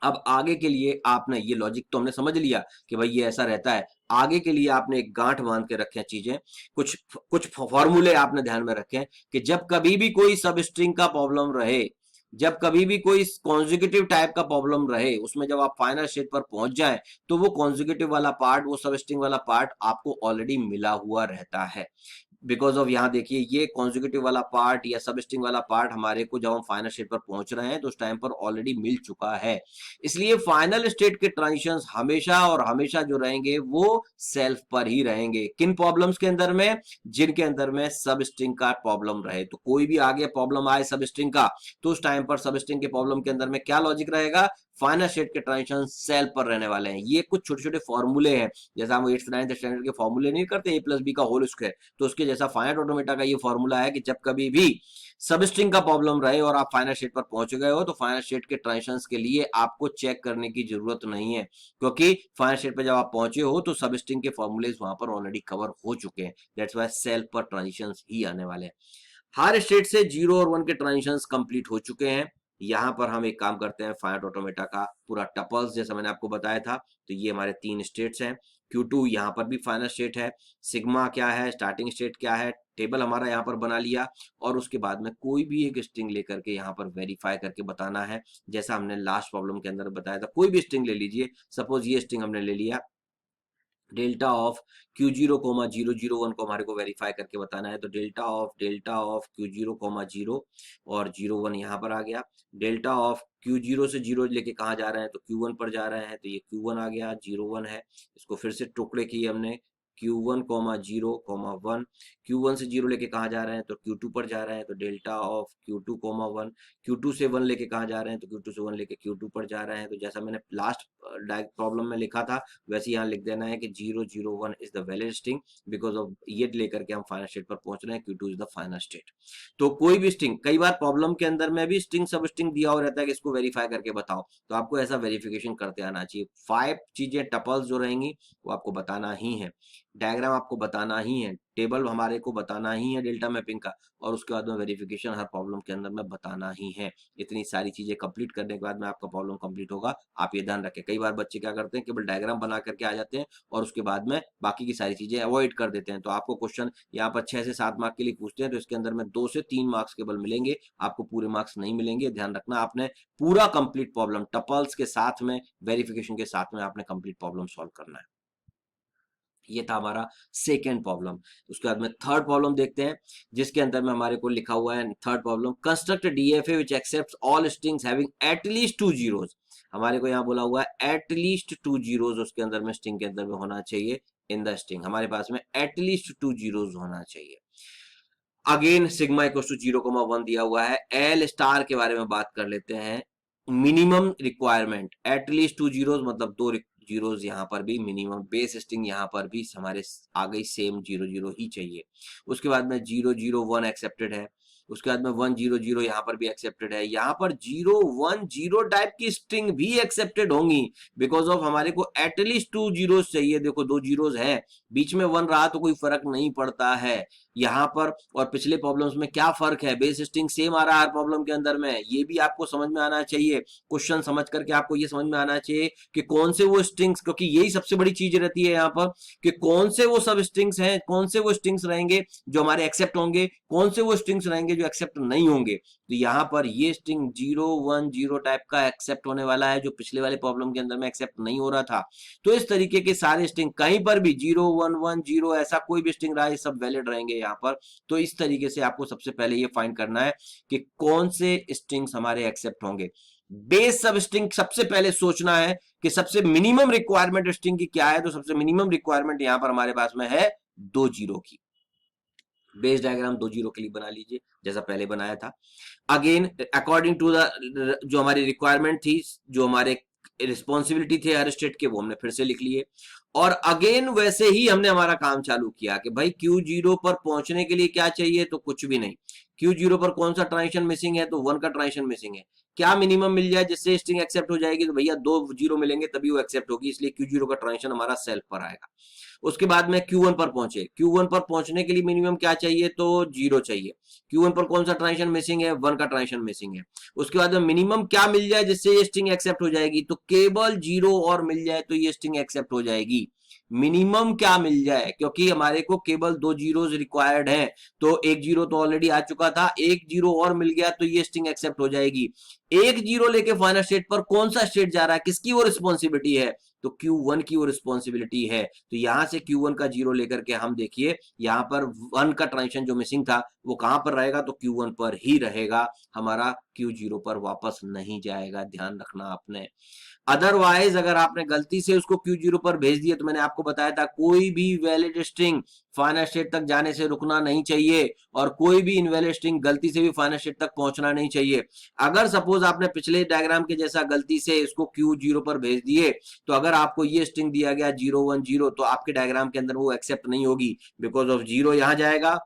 अब आगे के लिए आपने ये लॉजिक तो हमने समझ लिया कि भाई ये ऐसा रहता है। आगे के लिए आपने एक गांठ बांध के रखे चीजें, कुछ फॉर्मूले आपने ध्यान में रखे कि जब कभी भी कोई सब स्ट्रिंग का प्रॉब्लम रहे, जब कभी भी कोई कॉन्जिक्यूटिव टाइप का प्रॉब्लम रहे, उसमें जब आप फाइनल स्टेट पर पहुंच जाएं तो वो कॉन्जिक्यूटिव वाला पार्ट, वो सब स्ट्रिंग वाला पार्ट आपको ऑलरेडी मिला हुआ रहता है। बिकॉज ऑफ यहाँ देखिए ये कॉन्जिक्यूटिव वाला पार्ट या सब स्ट्रिंग वाला पार्ट हमारे को जब हम फाइनल स्टेट पर पहुंच रहे हैं तो उस टाइम पर ऑलरेडी मिल चुका है। इसलिए फाइनल स्टेट के ट्रांजिशंस हमेशा और हमेशा जो रहेंगे वो सेल्फ पर ही रहेंगे। किन प्रॉब्लम्स के अंदर में, जिनके अंदर में सब स्ट्रिंग का प्रॉब्लम रहे। तो कोई भी आगे प्रॉब्लम आए सब स्ट्रिंग का, तो उस टाइम पर सब स्ट्रिंग के प्रॉब्लम के अंदर में क्या लॉजिक रहेगा, फाइनल स्टेट के ट्रांजिशन सेल पर रहने वाले हैं। ये कुछ छोटे छोटे फॉर्मूले हैं, जैसा हम 8th 9th स्टैंडर्ड के फॉर्मूले नहीं करते a+b का होल स्क्वायर, तो उसके जैसा फाइनाइट ऑटोमेटा का ये फॉर्मूला है कि जब कभी भी सबस्ट्रिंग का प्रॉब्लम रहे और आप फाइनल स्टेट पर पहुंच गए हो, तो फाइनल स्टेट के ट्रांजिशंस के लिए आपको चेक करने की जरूरत नहीं है, क्योंकि फाइनल स्टेट पर जब आप पहुंचे हो तो सबस्ट्रिंग के फॉर्मूलेज वहां पर ऑलरेडी कवर हो चुके हैं। दैट्स वाई सेल पर ट्रांजिशंस ही आने वाले हैं। हर स्टेट से 0 और 1 के ट्रांजिशंस कंप्लीट हो चुके हैं। यहां पर हम एक काम करते हैं, फाइनाइट ऑटोमेटा का पूरा टपल्स जैसा मैंने आपको बताया था, तो ये हमारे 3 स्टेट्स हैं। Q2 यहाँ पर भी फाइनल स्टेट है, सिग्मा क्या है, स्टार्टिंग स्टेट क्या है, टेबल हमारा यहाँ पर बना लिया, और उसके बाद में कोई भी एक स्ट्रिंग लेकर के यहाँ पर वेरीफाई करके बताना है, जैसा हमने लास्ट प्रॉब्लम के अंदर बताया था। कोई भी स्ट्रिंग ले लीजिए, सपोज ये स्ट्रिंग हमने ले लिया, डेल्टा ऑफ Q0 कोमा 001 को हमारे को वेरीफाई करके बताना है, तो डेल्टा ऑफ Q0 कोमा 0 और 01 यहाँ पर आ गया। डेल्टा ऑफ Q0 से 0 लेके कहाँ जा रहे हैं, तो Q1 पर जा रहे हैं, तो ये Q1 आ गया, 01 है। इसको फिर से टुकड़े किए हमने, Q1 कोमा 0 कोमा 1, Q1 से 0 लेके कहाँ जा रहे हैं, तो Q2 पर जा रहे हैं, तो delta of Q2 coma 1, Q2 से 1 लेके कहाँ जा रहे हैं, तो Q2 से 1 लेके Q2 पर जा रहे हैं। तो जैसा मैंने लास्ट प्रॉब्लम में लिखा था, वैसे यहाँ लिख देना है कि 001 is the valid string, because of ये लेकर के हम फाइनल स्टेट पर पहुंच रहे हैं, Q2 is the final state. तो कोई भी स्ट्रिंग, कई बार प्रॉब्लम के अंदर में भी स्ट्रिंग सब स्ट्रिंग दिया हुआ रहता है कि इसको वेरीफाई करके बताओ, तो आपको ऐसा वेरिफिकेशन करते आना चाहिए। 5 चीजें टपल्स जो रहेंगी वो आपको बताना ही है, डायग्राम आपको बताना ही है, टेबल हमारे को बताना ही है डेल्टा मैपिंग का, और उसके बाद में वेरिफिकेशन हर प्रॉब्लम के अंदर में बताना ही है। इतनी सारी चीजें कंप्लीट करने के बाद में आपका प्रॉब्लम कंप्लीट होगा। आप ये ध्यान रखें, कई बार बच्चे क्या करते हैं, केवल डायग्राम बना करके आ जाते हैं और उसके बाद में बाकी की सारी चीजें अवॉइड कर देते हैं। तो आपको क्वेश्चन यहाँ पर 6 से 7 मार्क्स के लिए पूछते हैं, तो इसके अंदर में 2 से 3 मार्क्स केवल मिलेंगे, आपको पूरे मार्क्स नहीं मिलेंगे। ध्यान रखना, आपने पूरा कंप्लीट प्रॉब्लम टपल्स के साथ में, वेरिफिकेशन के साथ में आपने कंप्लीट प्रॉब्लम सॉल्व करना है। ये था हमारा सेकेंड प्रॉब्लम। उसके बाद में थर्ड प्रॉब्लम देखते हैं, जिसके अंदर में हमारे को लिखा हुआ है third problem, construct DFA which accepts all strings having at least 2 zeros. हमारे को यहाँ बोला हुआ है एटलीस्ट 2 जीरोस उसके अंदर में, स्ट्रिंग के अंदर में होना चाहिए। इन द स्ट्रिंग हमारे पास में एटलीस्ट 2 जीरोस होना चाहिए। अगेन सिग्मा इक्वल टू 0,1 दिया हुआ है। एल स्टार के बारे में बात कर लेते हैं। मिनिमम रिक्वायरमेंट एटलीस्ट 2 जीरोस, मतलब 2 जीरोस यहाँ पर भी मिनिमम, बेस स्ट्रिंग यहाँ पर भी हमारे आ गई सेम 0,0 ही चाहिए। उसके बाद में 0,0,1 एक्सेप्टेड है, उसके बाद में 1,0,0 यहाँ पर भी एक्सेप्टेड है, यहाँ पर 0,1,0 टाइप की स्ट्रिंग भी एक्सेप्टेड होंगी, बिकॉज ऑफ हमारे को एटलीस्ट 2 जीरोस चाहिए। देखो 2 जीरोस है, बीच में 1 रहा तो कोई फर्क नहीं पड़ता है यहाँ पर। और पिछले प्रॉब्लम्स में क्या फर्क है, बेस स्ट्रिंग सेम आ रहा है हर प्रॉब्लम के अंदर में, ये भी आपको समझ में आना चाहिए। क्वेश्चन समझ करके आपको ये समझ में आना चाहिए कि कौन से वो स्ट्रिंग्स, क्योंकि यही सबसे बड़ी चीज रहती है यहाँ पर, कि कौन से वो सब स्ट्रिंग्स हैं, कौन से वो स्ट्रिंग्स रहेंगे जो हमारे एक्सेप्ट होंगे, कौन से वो स्ट्रिंग्स रहेंगे जो एक्सेप्ट नहीं होंगे। तो यहाँ पर ये स्ट्रिंग 0,1,0 टाइप का एक्सेप्ट होने वाला है, जो पिछले वाले प्रॉब्लम के अंदर में एक्सेप्ट नहीं हो रहा था। तो इस तरीके के सारे स्ट्रिंग कहीं पर भी 0,1,1,0 ऐसा कोई भी स्ट्रिंग रहा है, सब वैलिड रहेंगे यहाँ पर। तो इस तरीके से आपको सबसे पहले ये फाइंड करना है कि कौन से स्ट्रिंग्स हमारे एक्सेप्ट होंगे। बेस सब स्ट्रिंग सबसे पहले सोचना है कि सबसे मिनिमम रिक्वायरमेंट स्ट्रिंग की क्या है, तो सबसे मिनिमम रिक्वायरमेंट यहां पर हमारे पास में है 2 जीरो की। बेस डायग्राम 2 जीरो के लिए बना लीजिए जैसा पहले बनाया था। अगेन अकॉर्डिंग टू द जो हमारी रिक्वायरमेंट थी, जो हमारे रिस्पॉन्सिबिलिटी थे हर स्टेट के, वो हमने फिर से लिख लिए। और अगेन वैसे ही हमने हमारा काम चालू किया कि भाई Q0 पर पहुंचने के लिए क्या चाहिए, तो कुछ भी नहीं। Q0 पर कौन सा ट्रांजिशन मिसिंग है, तो 1 का ट्रांजिशन मिसिंग है। क्या मिनिमम मिल जाए जिससे स्ट्रिंग एक्सेप्ट हो जाएगी, तो भैया 2 जीरो मिलेंगे तभी वो एक्सेप्ट होगी, इसलिए Q0 का ट्रांजिशन हमारा सेल्फ पर आएगा। उसके बाद में Q1 पर पहुंचे, Q1 पर पहुंचने के लिए मिनिमम क्या चाहिए, तो 0 चाहिए। Q1 पर कौन सा ट्रांजिशन मिसिंग है, 1 का ट्रांजिशन मिसिंग है। उसके बाद में मिनिमम क्या मिल जाए जिससे ये स्ट्रिंग एक्सेप्ट हो जाएगी, तो केवल 0 और मिल जाए तो ये स्ट्रिंग एक्सेप्ट हो जाएगी। मिनिमम क्या मिल जाए, क्योंकि हमारे को केवल 2 जीरोस रिक्वायर्ड हैं, तो 1 जीरो तो ऑलरेडी आ चुका था, 1 जीरो और मिल गया तो ये स्ट्रिंग एक्सेप्ट हो जाएगी। 1 जीरो लेके फाइनल स्टेट पर कौन सा स्टेट जा रहा है, किसकी वो रिस्पॉन्सिबिलिटी है, तो Q1 की वो रिस्पॉन्सिबिलिटी है। तो यहां से Q1 का 0 लेकर के हम देखिए, यहां पर 1 का ट्रांजिशन जो मिसिंग था वो कहां पर रहेगा, तो Q1 पर ही रहेगा, हमारा Q0 पर वापस नहीं जाएगा। ध्यान रखना आपने। अदरवाइज अगर आपने गलती से उसको Q0 पर भेज दिया, तो मैंने आपको बताया था कोई भी वैलिड स्ट्रिंग फाइनल स्टेट तक जाने से रुकना नहीं चाहिए और कोई भी इनवैलिड स्ट्रिंग गलती से भी फाइनल स्टेट तक पहुंचना नहीं चाहिए। अगर सपोज आपने पिछले डायग्राम के जैसा गलती से इसको Q0 पर भेज दिए, तो अगर आपको ये स्ट्रिंग दिया गया 0 1 0, तो आपके डायग्राम के अंदर वो एक्सेप्ट नहीं होगी, बिकॉज ऑफ 0 यहां जाएगा,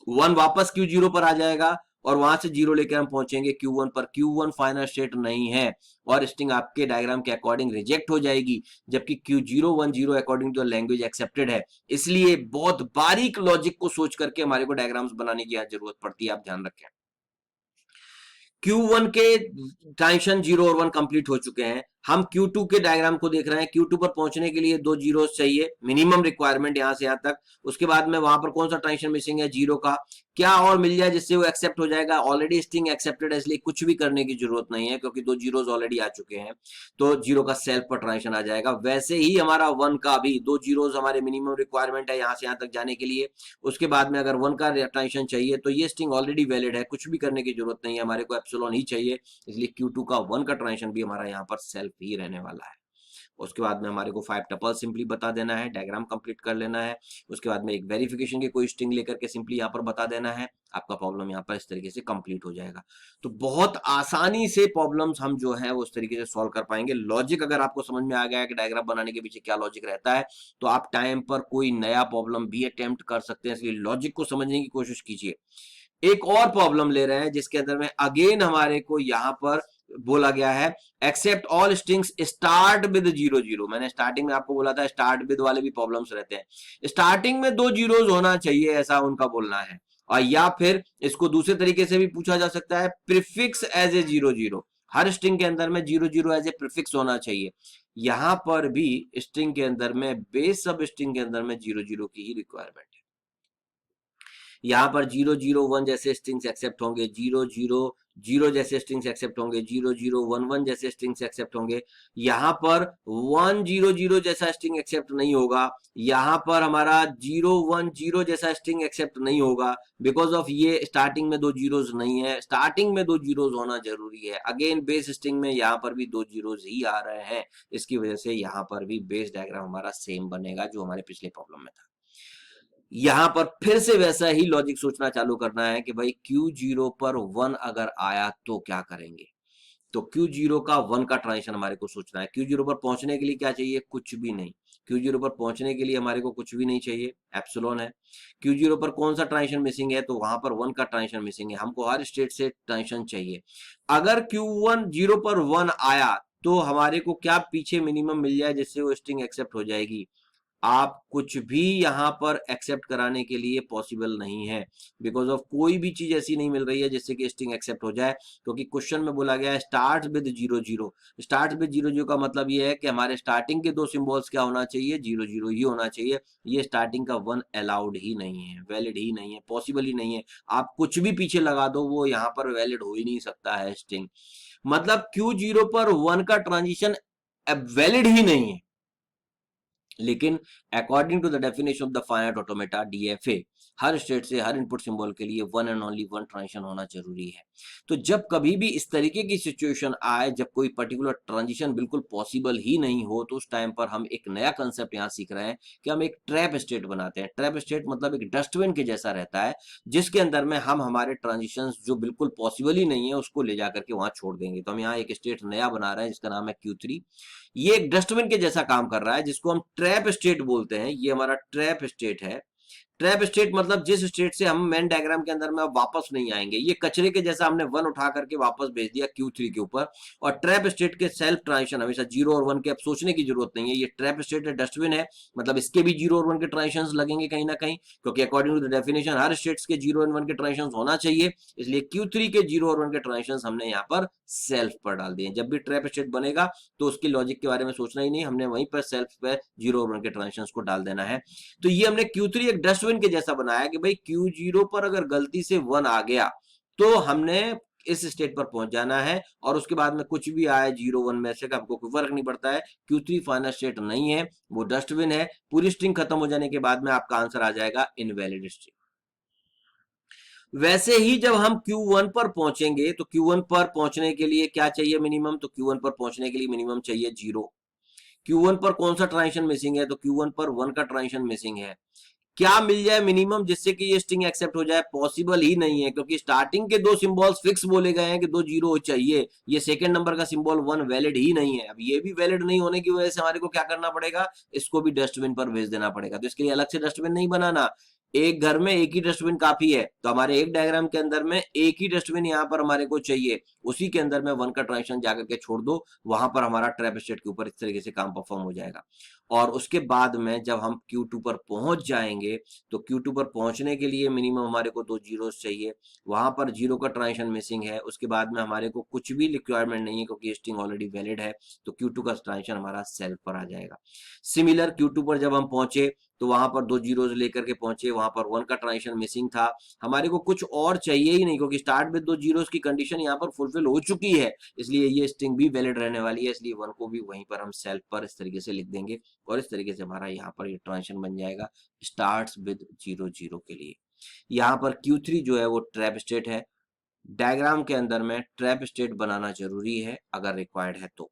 1 वापस Q0 पर आ जाएगा और वहां से 0 लेकर हम पहुंचेंगे Q1 पर। Q1 फाइनल स्टेट नहीं है और स्ट्रिंग आपके डायग्राम के अकॉर्डिंग रिजेक्ट हो जाएगी, जबकि Q0 1 0 according to language accepted है। इसलिए बहुत बारीक लॉजिक को सोच करके हमारे को डायग्राम्स बनाने की जरूरत पड़ती है, आप ध्यान रखें। Q1 के ट्रांजिशन 0 और 1 कंप्लीट हो चुके हैं, हम Q2 के डायग्राम को देख रहे हैं। Q2 पर पहुंचने के लिए 2 जीरो चाहिए, मिनिमम रिक्वायरमेंट यहां से यहां तक। उसके बाद में वहां पर कौन सा ट्रांजिशन मिसिंग है, 0 का। क्या और मिल जाए जिससे वो एक्सेप्ट हो जाएगा, ऑलरेडी स्ट्रिंग एक्सेप्टेड है, इसलिए कुछ भी करने की जरूरत नहीं है, क्योंकि 2 जीरोस ऑलरेडी आ चुके हैं, तो 0 का सेल्फ पर ट्रांजिशन आ जाएगा। वैसे ही हमारा 1 का भी 2 जीरोस हमारे मिनिमम रिक्वायरमेंट है यहां से यहां तक जाने के लिए। उसके बाद में अगर 1 का ट्रांजिशन चाहिए, तो ये स्ट्रिंग ऑलरेडी वैलिड है, कुछ भी करने की जरूरत नहीं है, हमारे को एप्सिलॉन ही चाहिए, इसलिए Q2 का 1 का ट्रांजिशन भी हमारा यहाँ पर सेल्फ ही रहने वाला है। उसके बाद में हमारे को 5 टपल सिंपली बता देना है, डायग्राम कंप्लीट कर लेना है। उसके बाद में एक वेरिफिकेशन की कोई स्ट्रिंग लेकर के सिंपली यहाँ पर बता देना है, आपका प्रॉब्लम यहाँ पर इस तरीके से कंप्लीट हो जाएगा। तो बहुत आसानी से प्रॉब्लम्स हम जो है वो उस तरीके से सॉल्व कर पाएंगे। लॉजिक अगर आपको समझ में आ गया है कि डायग्राम बनाने के पीछे क्या लॉजिक रहता है, तो आप टाइम पर कोई नया प्रॉब्लम भी अटेम्प्ट कर सकते हैं, इसलिए लॉजिक को समझने की कोशिश कीजिए। एक और प्रॉब्लम ले रहे हैं जिसके अंदर में अगेन हमारे को यहां पर बोला गया है accept all strings start with 0 0। मैंने स्टार्टिंग में आपको बोला था स्टार्ट विद वाले भी प्रॉब्लम्स रहते हैं, स्टार्टिंग में 2 जीरोस होना चाहिए, ऐसा उनका बोलना है। और या फिर इसको दूसरे तरीके से भी पूछा जा सकता है, प्रीफिक्स एज ए 0 0। हर स्ट्रिंग के अंदर में 0 0 एज ए प्रीफिक्स होना चाहिए। यहां पर भी स्ट्रिंग के अंदर में बेस सब स्ट्रिंग के अंदर में 0 0 की ही रिक्वायरमेंट है। यहाँ पर 0 0 1 जैसे स्ट्रिंग्स एक्सेप्ट होंगे, 0 0 0 जैसे स्ट्रिंग्स एक्सेप्ट होंगे, 0 0 1 1 जैसे स्ट्रिंग्स एक्सेप्ट होंगे। यहाँ पर 1 0 0 जैसा स्ट्रिंग एक्सेप्ट नहीं होगा, यहाँ पर हमारा 0 1 0 जैसा स्ट्रिंग एक्सेप्ट नहीं होगा, बिकॉज ऑफ ये स्टार्टिंग में 2 जीरोस नहीं है, स्टार्टिंग में 2 जीरोस होना जरूरी है। अगेन बेस स्ट्रिंग में यहाँ पर भी 2 जीरोस ही आ रहे हैं, इसकी वजह से यहाँ पर भी बेस डायग्राम हमारा सेम बनेगा जो हमारे पिछले प्रॉब्लम में था। यहां पर फिर से वैसा ही लॉजिक सोचना चालू करना है कि भाई Q0 पर 1 अगर आया तो क्या करेंगे। तो Q0 का 1 का ट्रांजिशन हमारे को सोचना है। Q0 पर पहुंचने के लिए क्या चाहिए, कुछ भी नहीं। Q0 पर पहुंचने के लिए हमारे को कुछ भी नहीं चाहिए, एप्सिलॉन है। Q0 पर कौन सा ट्रांजिशन मिसिंग है, तो वहां पर 1 का ट्रांजिशन मिसिंग है, हमको हर स्टेट से ट्रांजिशन चाहिए। अगर Q1 0 पर 1 आया तो हमारे को क्या पीछे मिनिमम मिल जाए जिससे वो स्ट्रिंग एक्सेप्ट हो जाएगी। आप कुछ भी यहां पर एक्सेप्ट कराने के लिए पॉसिबल नहीं है, बिकॉज ऑफ कोई भी चीज ऐसी नहीं मिल रही है जिससे कि स्ट्रिंग एक्सेप्ट हो जाए, क्योंकि क्वेश्चन में बोला गया है स्टार्ट विद 0 0। स्टार्ट विद 0 0 का मतलब ये है कि हमारे स्टार्टिंग के 2 सिंबल्स क्या होना चाहिए, 0 0 ही होना चाहिए। ये स्टार्टिंग का 1 अलाउड ही नहीं है, वैलिड ही नहीं है, पॉसिबल ही नहीं है। आप कुछ भी पीछे लगा दो, वो यहाँ पर वैलिड हो ही नहीं सकता है स्ट्रिंग। मतलब Q0 पर 1 का ट्रांजिशन वैलिड ही नहीं है। लेकिन according to the definition of the finite automata DFA, हर स्टेट से हर इनपुट सिंबल के लिए 1 एंड ओनली 1 ट्रांजिशन होना जरूरी है। तो जब कभी भी इस तरीके की सिचुएशन आए जब कोई पर्टिकुलर ट्रांजिशन बिल्कुल पॉसिबल ही नहीं हो, तो उस टाइम पर हम एक नया कंसेप्ट यहाँ सीख रहे हैं कि हम एक ट्रैप स्टेट बनाते हैं। ट्रैप स्टेट मतलब एक डस्टबिन के जैसा रहता है, जिसके अंदर में हम हमारे ट्रांजिशन जो बिल्कुल पॉसिबल ही नहीं है उसको ले जाकर के वहां छोड़ देंगे। तो हम यहाँ एक स्टेट नया बना रहे हैं जिसका नाम है Q3। ये एक डस्टबिन के जैसा काम कर रहा है, जिसको हम ट्रैप स्टेट बोलते हैं। ये हमारा ट्रैप स्टेट है। ट्रैप स्टेट मतलब जिस स्टेट से हम मेन डायग्राम के अंदर में अब वापस नहीं आएंगे। ये कचरे के जैसा हमने 1 उठा करके वापस भेज दिया Q3 के ऊपर। और ट्रैप स्टेट के सेल्फ ट्रांजिशन हमेशा 0 और 1 के अब सोचने की जरूरत नहीं है। ये ट्रैप स्टेट है, डस्टबिन है, मतलब इसके भी 0 और 1 के ट्रांजिशन लगेंगे कहीं ना कहीं, क्योंकि अकॉर्डिंग टू द डेफिनेशन हर स्टेट्स के 0 एंड 1 के ट्रांजिशन होना चाहिए। इसलिए Q3 के 0 और 1 के ट्रांजिशन हमने यहाँ पर सेल्फ पर डाल दिए। जब भी ट्रैप स्टेट बनेगा तो उसकी लॉजिक के बारे में सोचना ही नहीं, हमने वहीं पर सेल्फ पे 0 और 1 के ट्रांजिशन को डाल देना है। तो ये हमने Q3 एक डस्टबिन के जैसा बनाया कि भाई Q0 पर अगर गलती से 1 आ गया तो हमने इस स्टेट पर पहुंच जाना है, और उसके बाद में कुछ भी आए 0 1 में से हमको कोई फर्क नहीं पड़ता है। Q3 फाइनल स्टेट नहीं है, वो डस्टबिन है। पूरी स्ट्रिंग खत्म हो जाने के बाद में आपका आंसर आ जाएगा इनवैलिड स्ट्रिंग। वैसे ही जब हम Q1 पर पहुंचेंगे तो Q1 पर पहुंचने के लिए क्या चाहिए मिनिमम, तो Q1 पर पहुंचने के लिए मिनिमम चाहिए 0। Q1 पर कौन सा ट्रांजिशन मिसिंग है, तो Q1 पर 1 का ट्रांजिशन मिसिंग है। क्या मिल जाए मिनिमम जिससे कि ये स्ट्रिंग एक्सेप्ट हो जाए? पॉसिबल ही नहीं है, क्योंकि स्टार्टिंग के दो सिंबल्स फिक्स बोले गए हैं कि दो जीरो चाहिए। ये सेकंड नंबर का सिंबल वन वैलिड ही नहीं है। अब ये भी वैलिड नहीं होने की वजह से हमारे को क्या करना पड़ेगा? इसको भी डस्टबिन पर भेज देना पड़ेगा। तो इसके लिए अलग से डस्टबिन नहीं बनाना, एक घर में एक ही डस्टबिन काफी है। तो हमारे एक डायग्राम के अंदर में एक ही डस्टबिन यहाँ पर हमारे को चाहिए, उसी के अंदर में वन का ट्रांजिशन जाकर के छोड़ दो, वहां पर हमारा ट्रैप स्टेट के ऊपर इस तरीके से काम परफॉर्म हो जाएगा। और उसके बाद में जब हम Q2 पर पहुंच जाएंगे, तो Q2 पर पहुंचने के लिए मिनिमम हमारे को दो जीरोस चाहिए, वहां पर जीरो का ट्रांजिशन मिसिंग है, उसके बाद में हमारे को कुछ भी रिक्वायरमेंट नहीं है क्योंकि स्ट्रिंग ऑलरेडी वैलिड है, तो Q2 का ट्रांजिशन हमारा सेल्फ पर आ जाएगा। सिमिलर Q2 पर जब हम पहुंचे तो वहां पर दो जीरोस लेकर के पहुंचे, वहां पर वन का ट्रांजिशन मिसिंग था, हमारे को कुछ और चाहिए ही नहीं क्योंकि स्टार्ट विद दो जीरोस की कंडीशन यहाँ पर फुलफिल हो चुकी है, इसलिए ये स्ट्रिंग भी वैलिड रहने वाली है, इसलिए वन को भी वहीं पर हम सेल्फ पर इस तरीके से लिख देंगे और इस तरीके से हमारा यहाँ पर ये ट्रांजिशन बन जाएगा स्टार्ट्स विद जीरो जीरो के लिए। यहाँ पर Q3 जो है वो ट्रैप स्टेट है। डायग्राम के अंदर में ट्रैप स्टेट बनाना जरूरी है अगर रिक्वायर्ड है तो।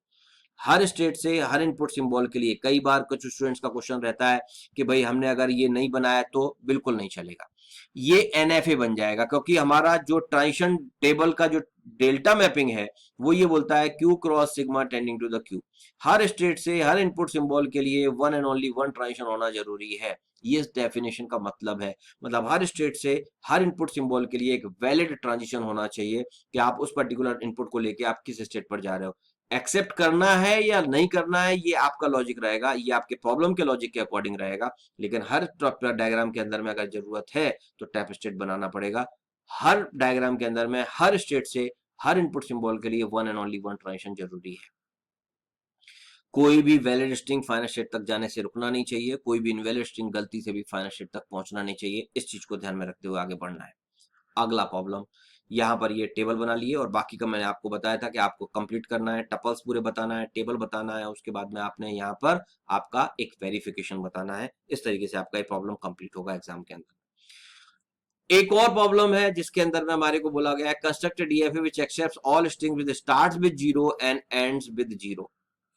हर स्टेट से हर इनपुट सिंबल के लिए कई बार कुछ स्टूडेंट्स का क्वेश्चन रहता है कि भाई हमने अगर ये नहीं बनाया तो बिल्कुल नहीं चलेगा, ये NFA बन जाएगा क्योंकि हमारा जो ट्रांजिशन टेबल का जो डेल्टा मैपिंग है वो ये बोलता है Q cross sigma tending to the Q। हर स्टेट से हर इनपुट सिंबल के लिए one and only one transition होना जरूरी है, ये इस डेफिनेशन का मतलब है। मतलब हर स्टेट से हर इनपुट सिंबल के लिए एक वैलिड ट्रांजिशन होना चाहिए कि आप उस पर्टिकुलर इनपुट को लेके आप किस स्टेट पर जा रहे हो। एक्सेप्ट करना है या नहीं करना है ये आपका लॉजिक रहेगा, ये आपके प्रॉब्लम के लॉजिक के अकॉर्डिंग रहेगा, लेकिन हर डायग्राम के अंदर में अगर जरूरत है तो टैप स्टेट बनाना पड़ेगा। हर डायग्राम के अंदर में हर स्टेट से हर इनपुट सिंबल के लिए one and only one transition जरूरी है। कोई भी वैलिड स्ट्रिंग फाइनल स्टेट तक जाने से रुकना नहीं चाहिए, कोई भी इनवैलिड स्ट्रिंग गलती से भी फाइनल स्टेट तक पहुंचना नहीं चाहिए, इस चीज को ध्यान में रखते हुए आगे बढ़ना है। अगला प्रॉब्लम, यहाँ पर ये टेबल बना लिए और बाकी का मैंने आपको बताया था कि आपको कंप्लीट करना है, टपल्स पूरे बताना है, टेबल बताना है, उसके बाद में आपने यहाँ पर आपका एक वेरिफिकेशन बताना है। इस तरीके से आपका ये प्रॉब्लम कंप्लीट होगा एग्जाम के अंदर। एक और प्रॉब्लम है जिसके अंदर में हमारे को बोला गया है construct DFA which accepts all strings with starts with zero and ends with zero.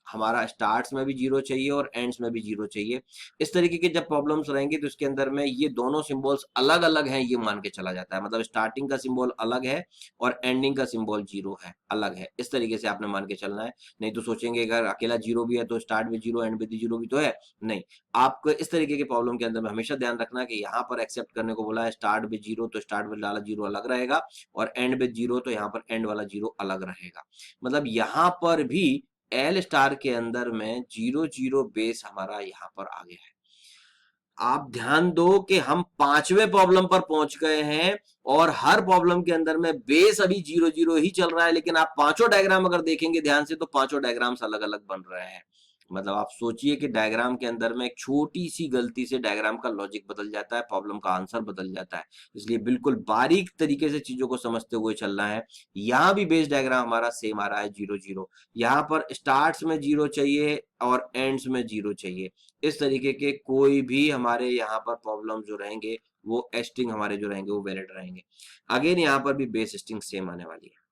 हमारा स्टार्ट्स में भी जीरो चाहिए और एंड्स में भी जीरो चाहिए। इस तरीके के जब प्रॉब्लम्स रहेंगे तो इसके अंदर में ये दोनों सिंबल्स अलग अलग हैं ये मान के चला जाता है, मतलब स्टार्टिंग का सिंबल अलग है और एंडिंग का सिंबल जीरो है, अलग है, इस तरीके से आपने मान के चलना है। नहीं तो सोचेंगे अगर अकेला जीरो भी है तो start with zero and with zero भी तो है, नहीं। आपको इस तरीके के प्रॉब्लम के अंदर में हमेशा ध्यान रखना कि यहाँ पर एक्सेप्ट करने को बोला है स्टार्ट विद जीरो, तो स्टार्ट विद वाला जीरो अलग रहेगा और एंड विद जीरो तो यहाँ पर एंड वाला जीरो अलग रहेगा। मतलब यहाँ पर भी एल स्टार के अंदर में जीरो जीरो बेस हमारा यहाँ पर आ गया है। आप ध्यान दो कि हम पांचवें प्रॉब्लम पर पहुंच गए हैं और हर प्रॉब्लम के अंदर में बेस अभी जीरो जीरो ही चल रहा है, लेकिन आप पांचों डायग्राम अगर देखेंगे ध्यान से तो पांचों डायग्राम्स अलग अलग बन रहे हैं। मतलब आप सोचिए कि डायग्राम के अंदर में एक छोटी सी गलती से डायग्राम का लॉजिक बदल जाता है, प्रॉब्लम का आंसर बदल जाता है, इसलिए बिल्कुल बारीक तरीके से चीजों को समझते हुए चलना है। यहाँ भी बेस डायग्राम हमारा सेम आ रहा है जीरो जीरो, यहाँ पर स्टार्ट्स में जीरो चाहिए और एंड्स में जीरो चाहिए। इस तरीके के कोई भी हमारे यहाँ पर प्रॉब्लम जो रहेंगे वो स्ट्रिंग हमारे जो रहेंगे वो वैलिड रहेंगे। अगेन यहाँ पर भी बेस स्ट्रिंग सेम आने वाली है।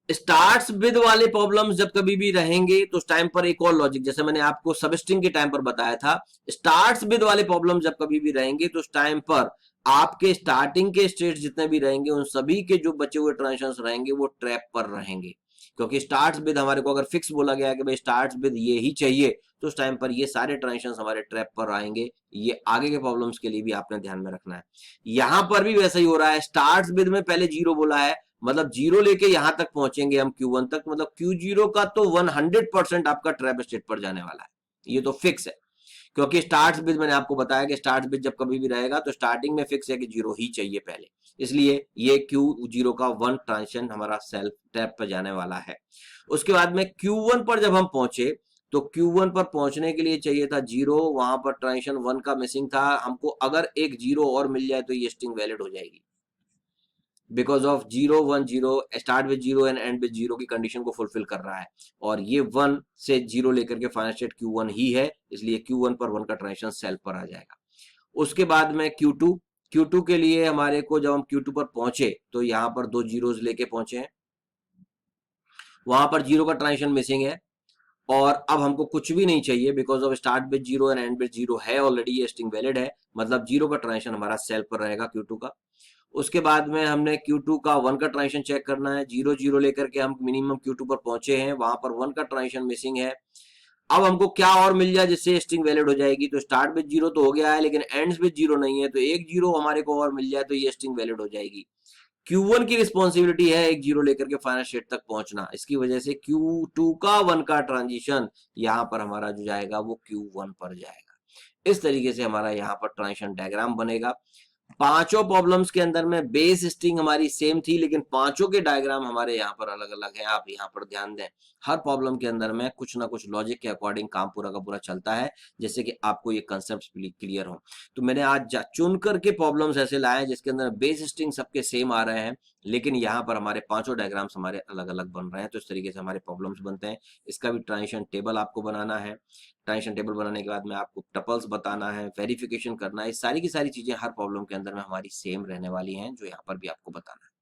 स्टार्ट्स विद वाले प्रॉब्लम्स जब कभी भी रहेंगे तो उस टाइम पर एक और लॉजिक, जैसे मैंने आपको सब स्ट्रिंग के टाइम पर बताया था, स्टार्ट्स विद वाले प्रॉब्लम जब कभी भी रहेंगे तो उस टाइम पर आपके स्टार्टिंग के स्टेट्स जितने भी रहेंगे उन सभी के जो बचे हुए ट्रांजिशंस रहेंगे वो ट्रैप पर रहेंगे, क्योंकि स्टार्ट्स विद हमारे को अगर फिक्स बोला गया है कि भाई स्टार्ट्स विद ये ही चाहिए तो उस टाइम पर ये सारे ट्रांजिशंस हमारे ट्रैप पर आएंगे। ये आगे के प्रॉब्लम्स के लिए भी आपने ध्यान में रखना है। यहां पर भी वैसा ही हो रहा है, स्टार्ट्स विद में पहले जीरो बोला है, मतलब जीरो लेके यहां तक पहुंचेंगे हम Q1 तक, मतलब Q0 का तो 100% आपका ट्रैप स्टेट पर जाने वाला है, ये तो फिक्स है। क्योंकि स्टार्ट बिट मैंने आपको बताया कि स्टार्ट बिट जब कभी भी रहेगा तो स्टार्टिंग में फिक्स है कि जीरो ही चाहिए पहले, इसलिए ये Q0 का वन ट्रांजिशन हमारा सेल्फ टैप पर जाने वाला है। उसके बाद में Q1 पर जब हम पहुंचे तो Q1 पर पहुंचने के लिए चाहिए था जीरो, वहां पर ट्रांजिशन वन का मिसिंग था, हमको अगर एक जीरो और मिल जाए तो ये स्ट्रिंग वैलिड हो जाएगी, because of zero one zero, start with zero and and with zero की कंडीशन को फुलफिल कर रहा है और ये वन से जीरो लेकर के फाइनल स्टेट Q1 ही है, इसलिए Q1 पर वन का ट्रांजिशन सेल्फ पर आ जाएगा। उसके बाद में Q2 के लिए हमारे को जब हम Q2 पर पहुंचे तो यहां पर दो जीरोस लेके पहुंचे हैं, वहां पर जीरो का ट्रांजिशन मिसिंग है, और अब हमको कुछ भी नहीं चाहिए, because of start with zero and and with zero है ऑलरेडी, ये स्ट्रिंग वैलिड है, मतलब जीरो का ट्रांजिशन हमारा सेल पर रहेगा Q2 का। उसके बाद में हमने Q2 का 1 का ट्रांजिशन चेक करना है, 0 0 लेकर के हम मिनिमम Q2 पर पहुंचे हैं, वहां पर 1 का ट्रांजिशन मिसिंग है। अब हमको क्या और मिल जाए जिससे स्ट्रिंग वैलिड हो जाएगी, तो स्टार्ट विद जीरो तो हो गया है, लेकिन एंड्स विद जीरो नहीं है, तो एक जीरो हमारे को और मिल जाए तो ये स्ट्रिंग वैलिड हो जाएगी। Q1 की रिस्पॉन्सिबिलिटी है एक जीरो लेकर के फाइनल स्टेट तक पहुंचना, इसकी वजह से Q2 का 1 का ट्रांजिशन यहां पर हमारा जो जाएगा वो Q1 पर जाएगा। इस तरीके से हमारा यहाँ पर ट्रांजिशन डायग्राम बनेगा। पांचों प्रॉब्लम्स के अंदर में बेस स्ट्रिंग हमारी सेम थी, लेकिन पांचों के डायग्राम हमारे यहाँ पर अलग अलग है। आप यहाँ पर ध्यान दें, हर प्रॉब्लम के अंदर में कुछ ना कुछ लॉजिक के अकॉर्डिंग काम पूरा का पूरा चलता है, जैसे कि आपको ये कंसेप्ट क्लियर हो। तो मैंने आज चुन करके प्रॉब्लम्स ऐसे लाए हैं जिसके अंदर बेस स्ट्रिंग सबके सेम आ रहे हैं, लेकिन यहाँ पर हमारे पांचों डायग्राम्स हमारे अलग अलग बन रहे हैं। तो इस तरीके से हमारे प्रॉब्लम्स बनते हैं। इसका भी ट्रांजिशन टेबल आपको बनाना है। ट्रांजिशन टेबल बनाने के बाद में आपको टपल्स बताना है, वेरिफिकेशन करना है, सारी की सारी चीजें हर प्रॉब्लम के अंदर में हमारी सेम रहने वाली हैं, जो यहाँ पर भी आपको बताना है।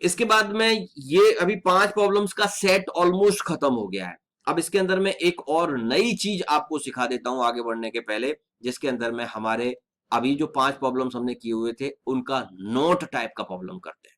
इसके बाद में ये अभी 5 प्रॉब्लम्स का सेट ऑलमोस्ट खत्म हो गया है। अब इसके अंदर में एक और नई चीज आपको सिखा देता हूं आगे बढ़ने के पहले, जिसके अंदर में हमारे अभी जो 5 प्रॉब्लम्स हमने किए हुए थे उनका नोट टाइप का प्रॉब्लम करते हैं।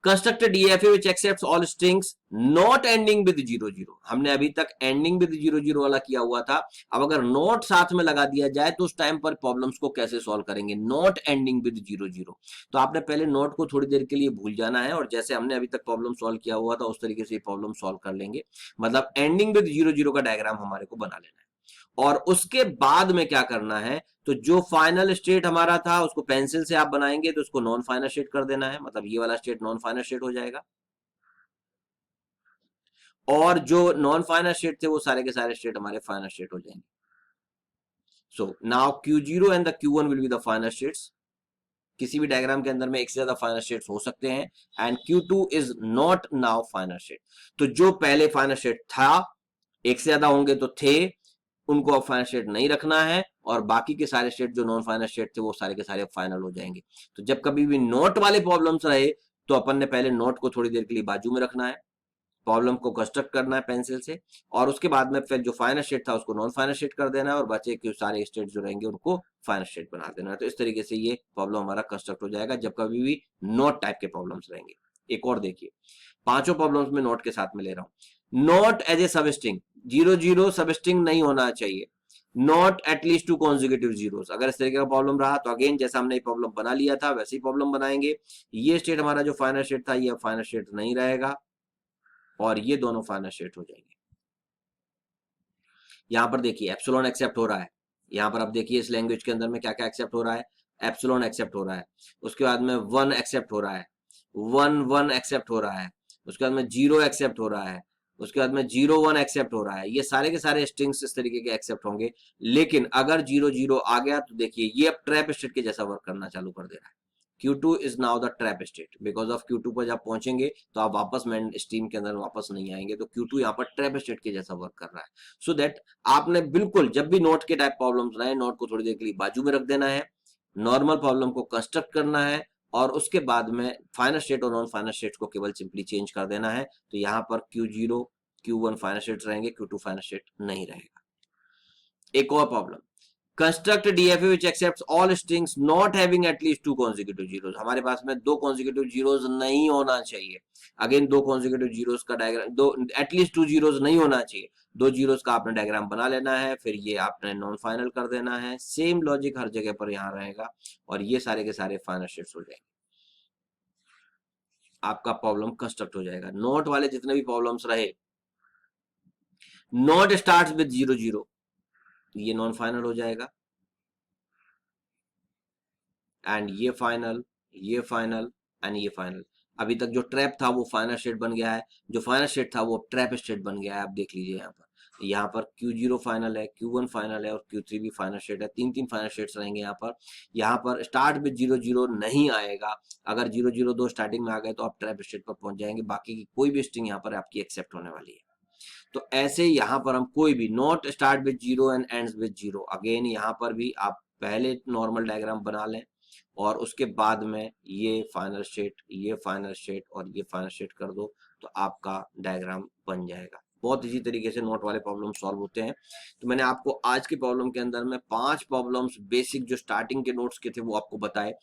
Construct DFA which accepts all strings not ending with 00। हमने अभी तक एंडिंग विद 00 वाला किया हुआ था। अब अगर नोट साथ में लगा दिया जाए तो उस टाइम पर प्रॉब्लम्स को कैसे सॉल्व करेंगे, नॉट एंडिंग विद 00। तो आपने पहले नोट को थोड़ी देर के लिए भूल जाना है, और जैसे हमने अभी तक प्रॉब्लम सॉल्व किया हुआ था उस तरीके से प्रॉब्लम सॉल्व कर लेंगे। मतलब एंडिंग विद 00 का डायग्राम हमारे को बना लेना है। और उसके बाद में क्या करना है, तो जो फाइनल स्टेट हमारा था उसको पेंसिल से आप बनाएंगे तो उसको नॉन फाइनल स्टेट कर देना है, मतलब ये वाला स्टेट नॉन फाइनल स्टेट हो जाएगा। और जो नॉन फाइनल स्टेट थे वो सारे के सारे स्टेट हमारे फाइनल स्टेट हो जाएंगे। So now Q0 and the Q1 will be the final states. किसी भी डायग्राम के अंदर में एक से ज्यादा फाइनल स्टेट्स हो सकते हैं, and Q2 is not now final state. तो जो पहले फाइनल स्टेट था, एक से ज्यादा होंगे तो थे, उनको अब फाइनल स्टेट नहीं रखना है, और बाकी के सारे स्टेट जो नॉन फाइनल स्टेट थे वो सारे के सारे फाइनल हो जाएंगे। तो जब कभी भी नोट वाले प्रॉब्लम्स रहे तो अपन ने पहले नोट को थोड़ी देर के लिए बाजू में रखना है, प्रॉब्लम को कंस्ट्रक्ट करना है पेंसिल से, और उसके बाद में फिर जो फाइनल स्टेट था उसको नॉन फाइनल स्टेट कर देना है, और बचे के सारे स्टेट जो रहेंगे उनको फाइनल स्टेट बना देना है। तो इस तरीके से ये प्रॉब्लम हमारा कंस्ट्रक्ट हो जाएगा जब कभी भी नोट टाइप के प्रॉब्लम्स रहेंगे। एक और देखिए, पांचों प्रॉब्लम्स में नोट के साथ में ले रहा हूं। Not as a substring, 00 substring नहीं होना चाहिए। Not at least 2 consecutive zeros. अगर इस तरीके का प्रॉब्लम रहा तो अगेन जैसा हमने प्रॉब्लम बना लिया था वैसे ही प्रॉब्लम बनाएंगे। ये स्टेट हमारा जो फाइनल स्टेट था ये फाइनल स्टेट नहीं रहेगा, और ये दोनों फाइनल स्टेट हो जाएंगे। यहां पर देखिए एप्सिलॉन एक्सेप्ट हो रहा है। यहां पर अब देखिए इस लैंग्वेज के अंदर में क्या क्या एक्सेप्ट हो रहा है, एप्सिलॉन एक्सेप्ट हो रहा है, उसके बाद में 1 एक्सेप्ट हो रहा है, 1 एक्सेप्ट हो रहा है, उसके बाद में 0 एक्सेप्ट हो रहा है, उसके बाद में 0 1 एक्सेप्ट हो रहा है। ये सारे के सारे स्ट्रिंग्स इस तरीके के एक्सेप्ट होंगे। लेकिन अगर 0 0 आ गया तो देखिए ये अब ट्रैप स्टेट के जैसा वर्क करना चालू कर दे रहा है। Q2 is now the trap state. Because of Q2 पर जब पहुंचेंगे तो आप वापस मेन स्ट्रीम के अंदर वापस नहीं आएंगे, तो Q2 यहाँ पर ट्रैप स्टेट के जैसा वर्क कर रहा है। सो दैट आपने बिल्कुल जब भी नोट के टाइप प्रॉब्लम्स रहे, नोट को थोड़ी देर के लिए बाजू में रख देना है, नॉर्मल प्रॉब्लम को कंस्ट्रक्ट करना है, और उसके बाद में फाइनल स्टेट और नॉन फाइनल स्टेट को केवल सिंपली चेंज कर देना है। तो यहाँ पर Q0 Q1 फाइनल स्टेट रहेंगे, Q2 फाइनल स्टेट नहीं रहेगा। एक और problem, construct DFA which accepts all strings not having at least 2 consecutive zeros। हमारे पास में 2 consecutive zeros नहीं होना चाहिए। अगेन 2 consecutive zeros का डायग्राम, दो एटलीस्ट 2 zeros नहीं होना चाहिए। 2 zeros का आपने डायग्राम बना लेना है, फिर ये आपने नॉन फाइनल कर देना है। सेम लॉजिक हर जगह पर यहाँ रहेगा, और ये सारे के सारे फाइनल स्टेट्स हो जाएंगे। आपका प्रॉब्लम कंस्ट्रक्ट हो जाएगा। नोट वाले जितने भी प्रॉब्लम्स रहे, नोट स्टार्ट्स विद 0 0, ये नॉन फाइनल हो जाएगा, एंड ये फाइनल, ये फाइनल एंड ये फाइनल। अभी तक जो ट्रैप था वो फाइनल स्टेट बन गया है, जो फाइनल स्टेट था वो ट्रैप स्टेट बन गया है। आप देख लीजिए यहाँ पर Q0 फाइनल है, Q1 फाइनल है, और Q3 भी फाइनल स्टेट है। 3 फाइनल स्टेट्स रहेंगे यहाँ पर स्टार्ट विद 0 0 नहीं आएगा। अगर 0 0 2 स्टार्टिंग में आ गए तो आप ट्रैप स्टेट पर पहुंच जाएंगे। बाकी की कोई भी स्ट्रिंग यहाँ पर आपकी एक्सेप्ट होने वाली है। तो ऐसे यहाँ पर हम कोई भी not start with 0 and ends with 0, again यहाँ पर भी आप पहले नॉर्मल डायग्राम बना लें, और उसके बाद में ये फाइनल स्टेट, ये फाइनल स्टेट और ये फाइनल स्टेट कर दो, तो आपका डायग्राम बन जाएगा। बहुत इजी तरीके से नोट वाले प्रॉब्लम सॉल्व होते हैं। तो मैंने आपको आज की प्रॉब्लम के अंदर में 5 प्रॉब्लम्स बेसिक जो स्टार्टिंग के नोट्स के थे वो आपको बताए।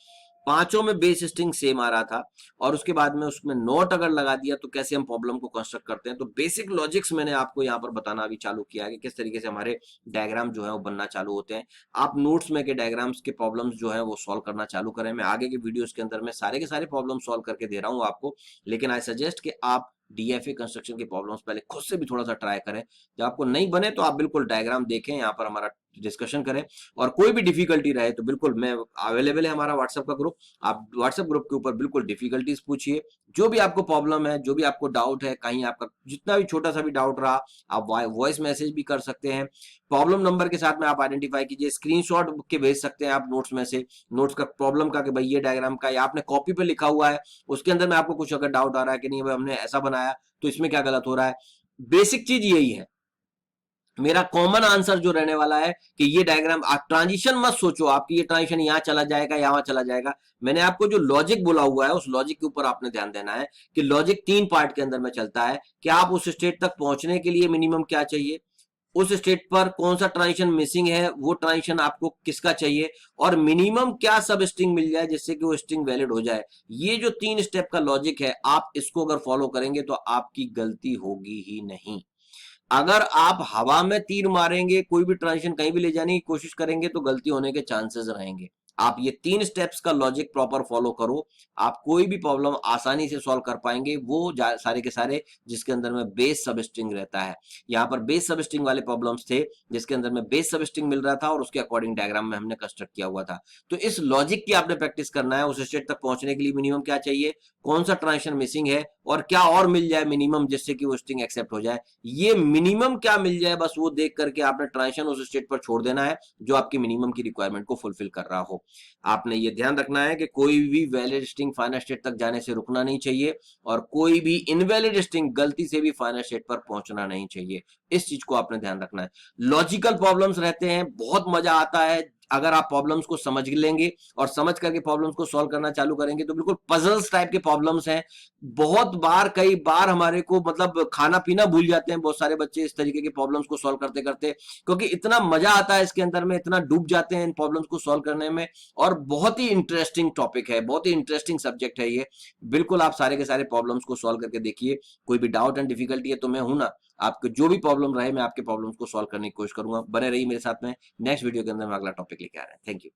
पांचों में बेस स्ट्रिंग सेम आ रहा था, और उसके बाद में उसमें नोट अगर लगा दिया तो कैसे हम प्रॉब्लम को कंस्ट्रक्ट करते हैं। तो बेसिक लॉजिक्स मैंने आपको यहाँ पर बताना अभी चालू किया है कि किस तरीके से हमारे डायग्राम जो है वो बनना चालू होते हैं। आप नोट्स में के डायग्राम्स के प्रॉब्लम्स जो है वो सॉल्व करना चालू करें। मैं आगे के वीडियोस के अंदर में सारे के सारे प्रॉब्लम सॉल्व करके दे रहा हूँ आपको, लेकिन आई सजेस्ट कि आप डीएफए कंस्ट्रक्शन के प्रॉब्लम्स पहले खुद से भी थोड़ा सा ट्राई करें। जब आपको नहीं बने तो आप बिल्कुल डायग्राम देखें, यहाँ पर हमारा डिस्कशन करें, और कोई भी डिफिकल्टी रहे तो बिल्कुल मैं अवेलेबल है हमारा व्हाट्सएप का ग्रुप, आप व्हाट्सएप ग्रुप के ऊपर बिल्कुल डिफिकल्टीज पूछिए, जो भी आपको प्रॉब्लम है, जो भी आपको डाउट है, कहीं आपका जितना भी छोटा सा भी डाउट रहा आप वॉइस मैसेज भी कर सकते हैं। प्रॉब्लम नंबर के साथ में आप आइडेंटिफाई कीजिए, स्क्रीनशॉट के भेज सकते हैं आप नोट्स में से, नोट्स का प्रॉब्लम का कि भाई ये डायग्राम का या आपने कॉपी पे लिखा हुआ है उसके अंदर में आपको कुछ अगर डाउट आ रहा है कि नहीं भाई हमने ऐसा बनाया तो इसमें क्या गलत हो रहा है। बेसिक चीज यही है, मेरा कॉमन आंसर जो रहने वाला है कि ये डायग्राम आप ट्रांजिशन मत सोचो आपकी ये ट्रांजिशन यहां चला जाएगा यहां चला जाएगा। मैंने आपको जो लॉजिक बोला हुआ है उस लॉजिक के ऊपर आपने ध्यान देना है कि लॉजिक 3 पार्ट के अंदर में चलता है कि आप उस स्टेट तक पहुंचने के लिए मिनिमम क्या चाहिए, उस स्टेट पर कौन सा ट्रांजिशन मिसिंग है, वो ट्रांजिशन आपको किसका चाहिए, और मिनिमम क्या सब स्ट्रिंग मिल जाए जिससे कि वो स्ट्रिंग वैलिड हो जाए। ये जो 3 स्टेप का लॉजिक है आप इसको अगर फॉलो करेंगे तो आपकी गलती होगी ही नहीं। अगर आप हवा में तीर मारेंगे, कोई भी ट्रांजिशन कहीं भी ले जाने की कोशिश करेंगे तो गलती होने के चांसेस रहेंगे। आप ये 3 स्टेप्स का लॉजिक प्रॉपर फॉलो करो, आप कोई भी प्रॉब्लम आसानी से सॉल्व कर पाएंगे, वो सारे के सारे जिसके अंदर में बेस सब स्ट्रिंग रहता है। यहाँ पर बेस सब स्ट्रिंग वाले प्रॉब्लम्स थे जिसके अंदर में बेस सब स्ट्रिंग मिल रहा था और उसके अकॉर्डिंग डायग्राम में हमने कंस्ट्रक्ट किया हुआ था। तो इस लॉजिक की आपने प्रैक्टिस करना है, उस स्टेट तक पहुंचने के लिए मिनिमम क्या चाहिए, कौन सा ट्रांजिशन मिसिंग है, और क्या और मिल जाए मिनिमम जिससे कि वो स्ट्रिंग एक्सेप्ट हो जाए। ये मिनिमम क्या मिल जाए बस वो देख करके आपने ट्रांजिशन उस स्टेट पर छोड़ देना है जो आपकी मिनिमम की रिक्वायरमेंट को फुलफिल कर रहा हो। आपने ये ध्यान रखना है कि कोई भी वैलिड स्ट्रिंग फाइनल स्टेट तक जाने से रुकना नहीं चाहिए, और कोई भी इनवैलिड स्ट्रिंग गलती से भी फाइनल स्टेट पर पहुंचना नहीं चाहिए। इस चीज को आपने ध्यान रखना है। लॉजिकल प्रॉब्लम्स रहते हैं, बहुत मजा आता है अगर आप प्रॉब्लम्स को समझ लेंगे और समझ करके प्रॉब्लम्स को सॉल्व करना चालू करेंगे तो बिल्कुल पजल्स टाइप के प्रॉब्लम्स हैं। बहुत बार कई बार हमारे को मतलब खाना पीना भूल जाते हैं बहुत सारे बच्चे इस तरीके के प्रॉब्लम्स को सॉल्व करते करते, क्योंकि इतना मजा आता है इसके अंदर में, इतना डूब जाते हैं इन प्रॉब्लम्स को सॉल्व करने में। और बहुत ही इंटरेस्टिंग टॉपिक है, बहुत ही इंटरेस्टिंग सब्जेक्ट है ये। बिल्कुल आप सारे के सारे प्रॉब्लम्स को सॉल्व करके देखिए। कोई भी डाउट एंड डिफिकल्टी है तो मैं हूं ना, आपको जो भी प्रॉब्लम रहे मैं आपके प्रॉब्लम्स को सॉल्व करने की कोशिश करूंगा। बने रहिए मेरे साथ में, नेक्स्ट वीडियो के अंदर हम अगला टॉपिक लेके आ रहे हैं। Thank you.